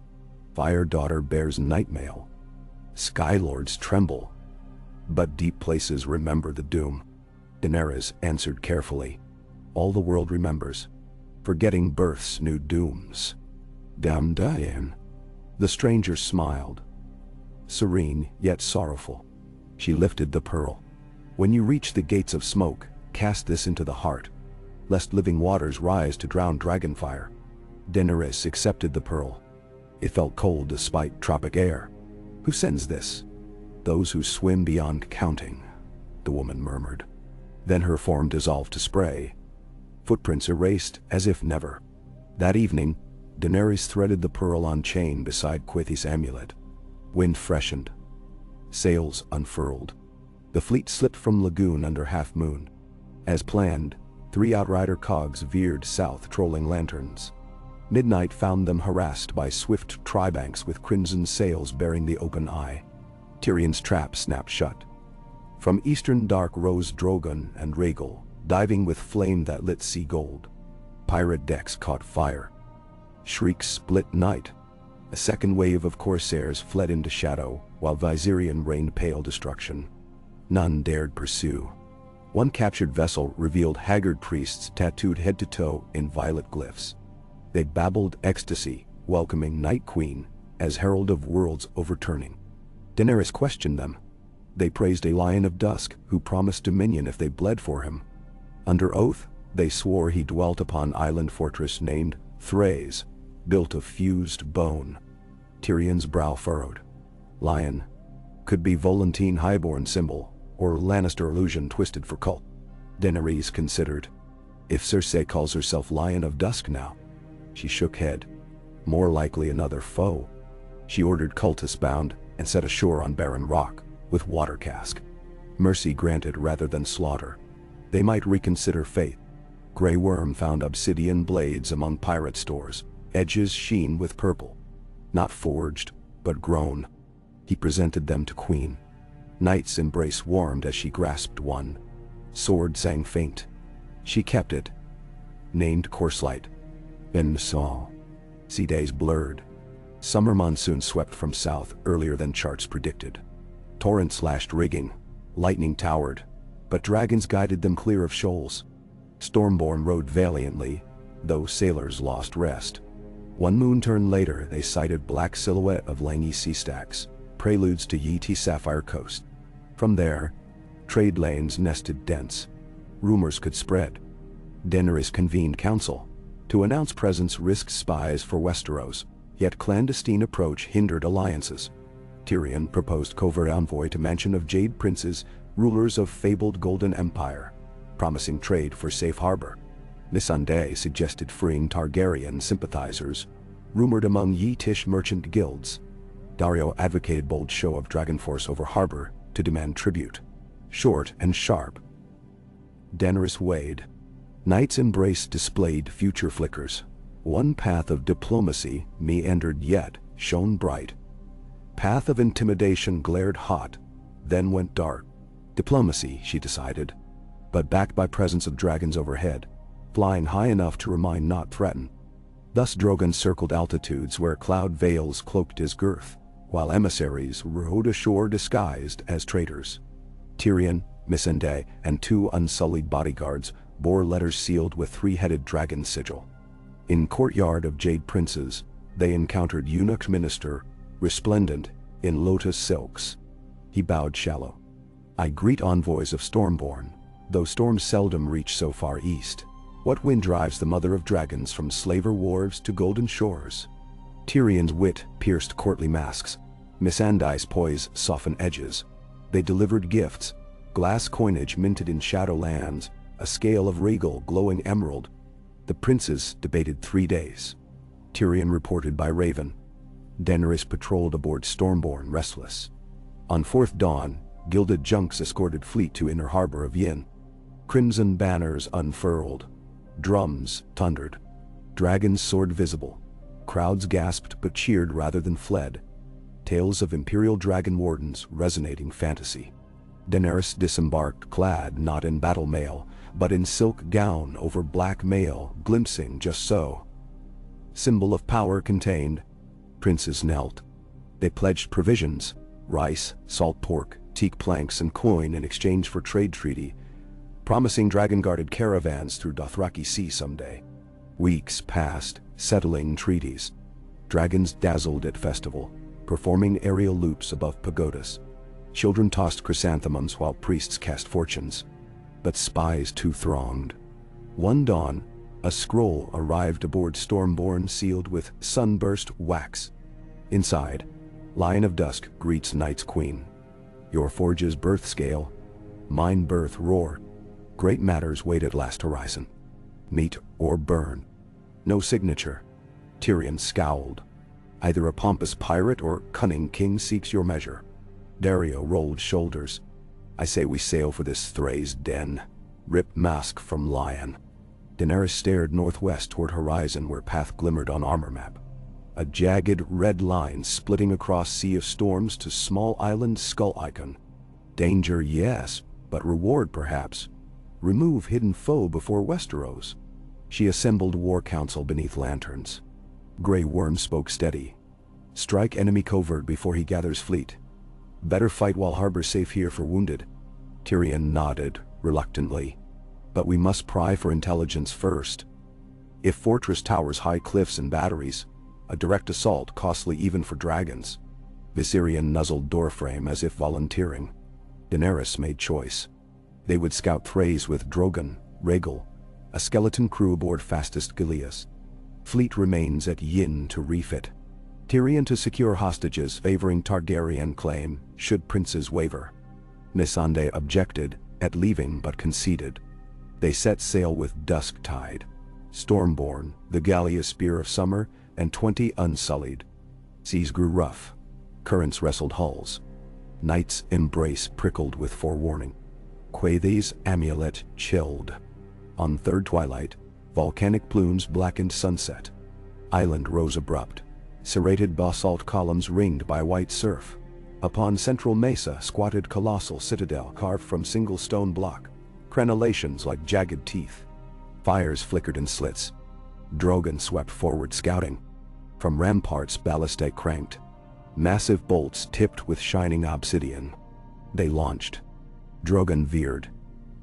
Fire daughter bears nightmail. Skylords tremble, but deep places remember the doom. Daenerys answered carefully. All the world remembers. Forgetting birth's new dooms. Damn Diane. The stranger smiled. Serene, yet sorrowful. She lifted the pearl. When you reach the gates of smoke, cast this into the heart, lest living waters rise to drown dragonfire. Daenerys accepted the pearl. It felt cold despite tropic air. Who sends this? Those who swim beyond counting, the woman murmured. Then her form dissolved to spray. Footprints erased as if never. That evening, Daenerys threaded the pearl on chain beside Quaithe's amulet. Wind freshened. Sails unfurled. The fleet slipped from lagoon under half moon. As planned, 3 outrider cogs veered south trolling lanterns. Midnight found them harassed by swift tribanks with crimson sails bearing the open eye. Tyrion's trap snapped shut. From eastern dark rose Drogon and Rhaegal, diving with flame that lit sea gold. Pirate decks caught fire. Shrieks split night. A second wave of corsairs fled into shadow, while Viserion rained pale destruction. None dared pursue. One captured vessel revealed haggard priests tattooed head to toe in violet glyphs. They babbled ecstasy, welcoming Night Queen as herald of worlds overturning. Daenerys questioned them. They praised a lion of dusk who promised dominion if they bled for him. Under oath, they swore he dwelt upon island fortress named Thrace, built of fused bone. Tyrion's brow furrowed. Lion. Could be Volantene highborn symbol, or Lannister illusion twisted for cult. Daenerys considered. If Cersei calls herself Lion of Dusk now? She shook head. More likely another foe. She ordered cultists bound and set ashore on barren rock, with water cask. Mercy granted rather than slaughter. They might reconsider faith. Grey Worm found obsidian blades among pirate stores, edges sheen with purple. Not forged, but grown. He presented them to Queen. Night's embrace warmed as she grasped one. Sword sang faint. She kept it. Named Corselight. Ben saw. Sea days blurred. Summer monsoon swept from south earlier than charts predicted. Torrents lashed rigging. Lightning towered. But dragons guided them clear of shoals. Stormborn rode valiantly, though sailors lost rest. One moon turn later, they sighted black silhouette of Langy sea stacks, preludes to Quaithe Sapphire Coast. From there, trade lanes nested dense. Rumors could spread. Daenerys convened council. To announce presence risked spies for Westeros, yet clandestine approach hindered alliances. Tyrion proposed covert envoy to Mansion of Jade Princes, rulers of fabled Golden Empire, promising trade for safe harbor. Missandei suggested freeing Targaryen sympathizers, rumored among Yetish merchant guilds. Daario advocated bold show of dragon force over harbor to demand tribute. Short and sharp. Daenerys weighed. Knight's embrace displayed future flickers. One path of diplomacy meandered yet shone bright. Path of intimidation glared hot, then went dark. Diplomacy, she decided, but backed by presence of dragons overhead, flying high enough to remind not threaten. Thus Drogon circled altitudes where cloud veils cloaked his girth, while emissaries rode ashore disguised as traitors. Tyrion, Missandei, and 2 unsullied bodyguards bore letters sealed with 3-headed dragon sigil. In courtyard of Jade Princes, they encountered eunuch minister, resplendent in lotus silks. He bowed shallow. I greet envoys of Stormborn, though storms seldom reach so far east. What wind drives the mother of dragons from slaver wharves to golden shores? Tyrion's wit pierced courtly masks. Missandei's poise softened edges. They delivered gifts, glass coinage minted in shadowlands, a scale of regal glowing emerald. The princes debated 3 days. Tyrion reported by Raven. Daenerys patrolled aboard Stormborn restless. On 4th dawn, gilded junks escorted fleet to inner harbor of Yin. Crimson banners unfurled. Drums thundered. Dragons soared visible. Crowds gasped but cheered rather than fled. Tales of imperial dragon wardens resonating fantasy. Daenerys disembarked clad not in battle mail, but in silk gown over black mail, glimpsing just so. Symbol of power contained. Princes knelt. They pledged provisions, rice, salt pork, teak planks and coin in exchange for trade treaty, promising dragon-guarded caravans through Dothraki Sea someday. Weeks passed, settling treaties. Dragons dazzled at festival, performing aerial loops above pagodas. Children tossed chrysanthemums while priests cast fortunes. But spies too thronged. One dawn, a scroll arrived aboard Stormborn sealed with sunburst wax. Inside, Lion of Dusk greets Night's Queen. Your forge's birth scale, mine birth roar. Great matters wait at last horizon. Meet or burn. No signature. Tyrion scowled. Either a pompous pirate or cunning king seeks your measure. Daario rolled shoulders. I say we sail for this Thrae's den. Rip mask from Lion. Daenerys stared northwest toward horizon where path glimmered on armor map. A jagged red line splitting across sea of storms to small island skull icon. Danger, yes, but reward perhaps. Remove hidden foe before Westeros. She assembled war council beneath lanterns. Grey Worm spoke steady. Strike enemy covert before he gathers fleet. Better fight while harbor safe here for wounded. Tyrion nodded, reluctantly. But we must pry for intelligence first. If fortress towers high cliffs and batteries, a direct assault costly even for dragons. Viserion nuzzled doorframe as if volunteering. Daenerys made choice. They would scout Thrace with Drogon, Rhaegal, a skeleton crew aboard fastest Gileas. Fleet remains at Yin to refit. Tyrion to secure hostages favoring Targaryen claim, should princes waver. Missandei objected, at leaving but conceded. They set sail with dusk tide. Stormborn, the Gallia spear of summer, and 20 unsullied. Seas grew rough. Currents wrestled hulls. Night's embrace prickled with forewarning. Quaithe's amulet chilled. On 3rd twilight, volcanic plumes blackened sunset. Island rose abrupt. Serrated basalt columns ringed by white surf. Upon central mesa squatted colossal citadel carved from single stone block. Crenellations like jagged teeth. Fires flickered in slits. Drogon swept forward scouting. From ramparts ballistae cranked. Massive bolts tipped with shining obsidian. They launched. Drogon veered.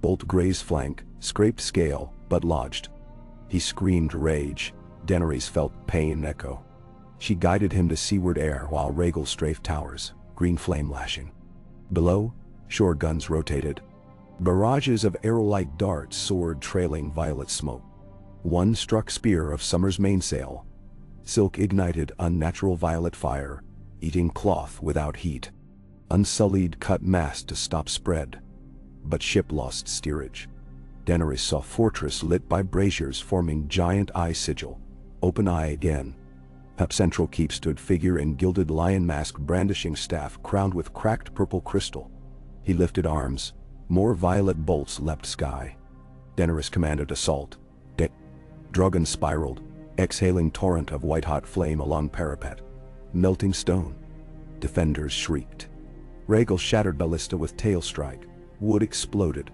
Bolt grazed flank, scraped scale, but lodged. He screamed rage. Daenerys felt pain echo. She guided him to seaward air while Rhaegal strafed towers, green flame lashing. Below, shore guns rotated. Barrages of arrow-like darts soared trailing violet smoke. One struck spear of summer's mainsail. Silk ignited unnatural violet fire, eating cloth without heat. Unsullied cut mast to stop spread. But ship lost steerage. Daenerys saw fortress lit by braziers forming giant eye sigil. Open eye again. Up central keep stood figure in gilded lion mask brandishing staff crowned with cracked purple crystal. He lifted arms. More violet bolts leapt sky. Daenerys commanded assault. Drogon spiraled, exhaling torrent of white-hot flame along parapet. Melting stone. Defenders shrieked. Rhaegal shattered ballista with tail strike. Wood exploded.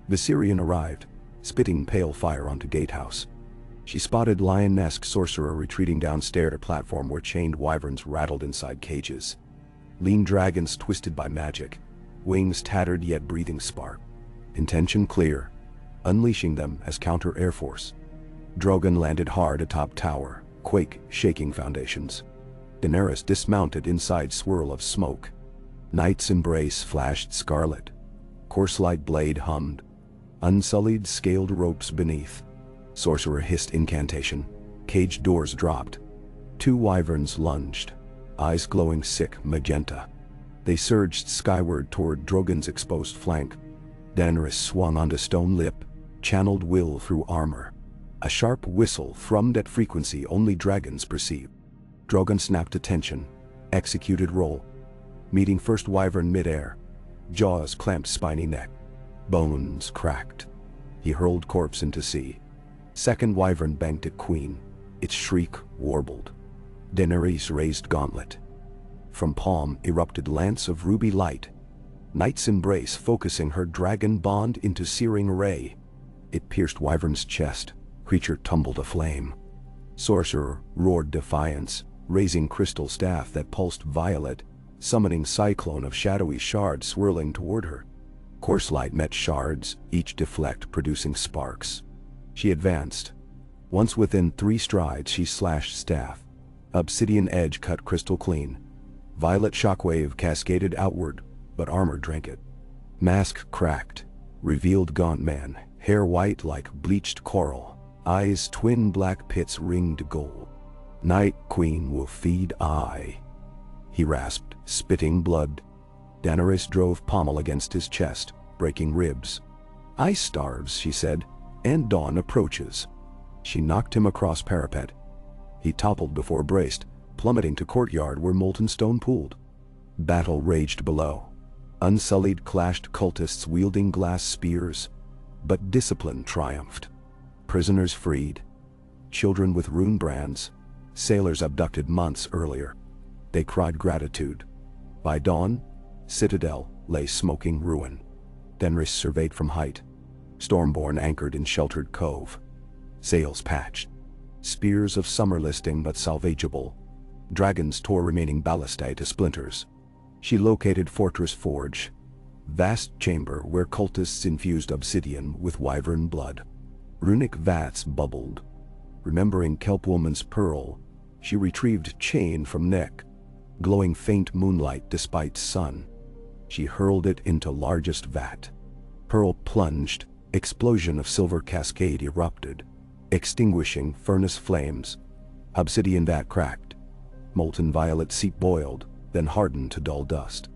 Viserion arrived, spitting pale fire onto gatehouse. She spotted lionesque sorcerer retreating down stair to platform where chained wyverns rattled inside cages. Lean dragons twisted by magic. Wings tattered yet breathing spark. Intention clear. Unleashing them as counter air force. Drogon landed hard atop tower, Quaithe shaking foundations. Daenerys dismounted inside swirl of smoke. Knight's embrace flashed scarlet. Corselight blade hummed. Unsullied scaled ropes beneath. Sorcerer hissed incantation. Cage doors dropped. 2 wyverns lunged, eyes glowing sick magenta. They surged skyward toward Drogon's exposed flank. Daenerys swung onto stone lip, channeled will through armor. A sharp whistle thrummed at frequency only dragons perceive. Drogon snapped attention, executed roll. Meeting first wyvern midair. Jaws clamped spiny neck. Bones cracked. He hurled corpse into sea. Second wyvern banked at queen. Its shriek warbled. Daenerys raised gauntlet. From palm erupted lance of ruby light. Knight's embrace focusing her dragon bond into searing ray. It pierced wyvern's chest. Creature tumbled aflame. Sorcerer roared defiance, raising crystal staff that pulsed violet, summoning cyclone of shadowy shards swirling toward her. Corselight met shards, each deflect producing sparks. She advanced. Once within 3 strides she slashed staff. Obsidian edge cut crystal clean. Violet shockwave cascaded outward, but armor drank it. Mask cracked. Revealed gaunt man, hair white like bleached coral. Eyes twin black pits ringed gold. Night Queen will feed I. He rasped, spitting blood. Daenerys drove pommel against his chest, breaking ribs. I starves, she said, and dawn approaches. She knocked him across parapet. He toppled before braced, plummeting to courtyard where molten stone pooled. Battle raged below. Unsullied clashed cultists wielding glass spears. But discipline triumphed. Prisoners freed. Children with rune brands. Sailors abducted months earlier. They cried gratitude. By dawn, Citadel lay smoking ruin. Daenerys surveyed from height. Stormborn anchored in sheltered cove. Sails patched. Spears of summer listing but salvageable. Dragons tore remaining ballistae to splinters. She located Fortress Forge. Vast chamber where cultists infused obsidian with wyvern blood. Runic vats bubbled. Remembering Kelpwoman's pearl, she retrieved chain from neck. Glowing faint moonlight despite sun. She hurled it into largest vat. Pearl plunged, explosion of silver cascade erupted, extinguishing furnace flames. Obsidian vat cracked. Molten violet seep boiled, then hardened to dull dust.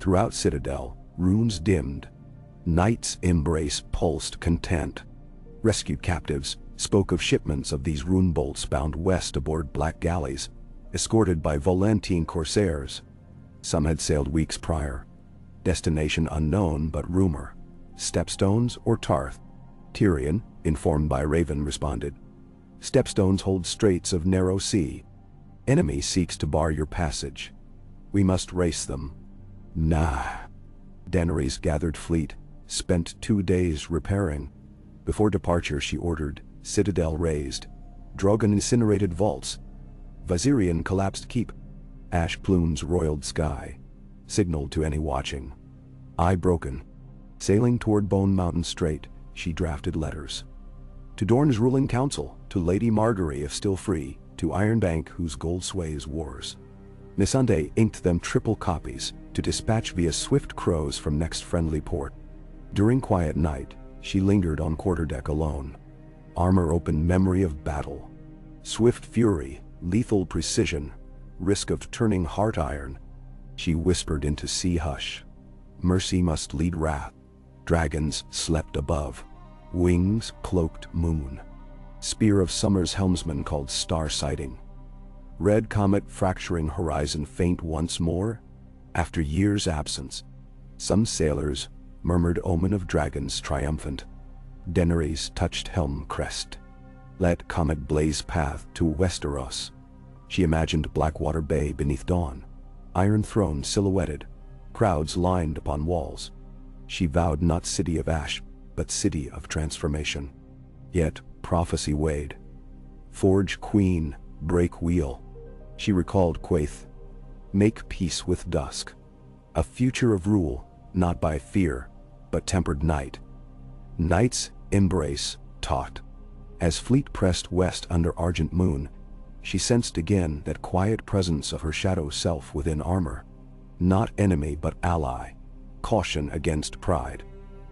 Throughout Citadel, runes dimmed. Night's embrace pulsed content. Rescued captives spoke of shipments of these rune bolts bound west aboard black galleys, escorted by Volantine corsairs. Some had sailed weeks prior. Destination unknown but rumor. Stepstones or Tarth? Tyrion, informed by Raven, responded. Stepstones hold straits of narrow sea. Enemy seeks to bar your passage. We must race them. Nah. Daenerys gathered fleet, spent 2 days repairing. Before departure she ordered, Citadel razed. Drogon incinerated vaults. Viserion collapsed keep. Ash plumes roiled sky. Signaled to any watching. Eye broken. Sailing toward Bone Mountain Strait, she drafted letters. To Dorne's ruling council, to Lady Margaery if still free, to Ironbank whose gold sways wars. Missandei inked them triple copies, to dispatch via swift crows from next friendly port. During quiet night, she lingered on quarterdeck alone. Armor open memory of battle. Swift fury, lethal precision, risk of turning heart iron. She whispered into sea hush. Mercy must lead wrath. Dragons slept above. Wings cloaked moon. Spear of summer's helmsman called star sighting. Red comet fracturing horizon faint once more. After years' absence, some sailors murmured omen of dragons triumphant. Daenerys touched helm crest. Let comet blaze path to Westeros. She imagined Blackwater Bay beneath dawn. Iron throne silhouetted. Crowds lined upon walls. She vowed not city of ash, but city of transformation. Yet prophecy weighed. Forge queen, break wheel. She recalled Quaithe. Make peace with dusk. A future of rule, not by fear, but tempered night. Night's embrace taut. As fleet pressed west under argent moon, she sensed again that quiet presence of her shadow self within armor. Not enemy but ally. Caution against pride.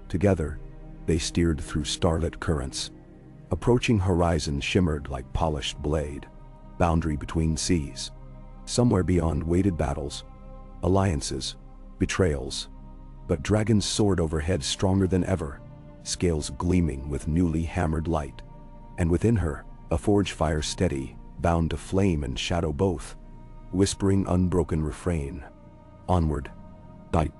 Together, they steered through starlit currents. Approaching horizon shimmered like polished blade. Boundary between seas. Somewhere beyond waited battles, alliances, betrayals. But dragons soared overhead stronger than ever, scales gleaming with newly hammered light. And within her, a forge fire steady, bound to flame and shadow both, whispering unbroken refrain. Onward, night.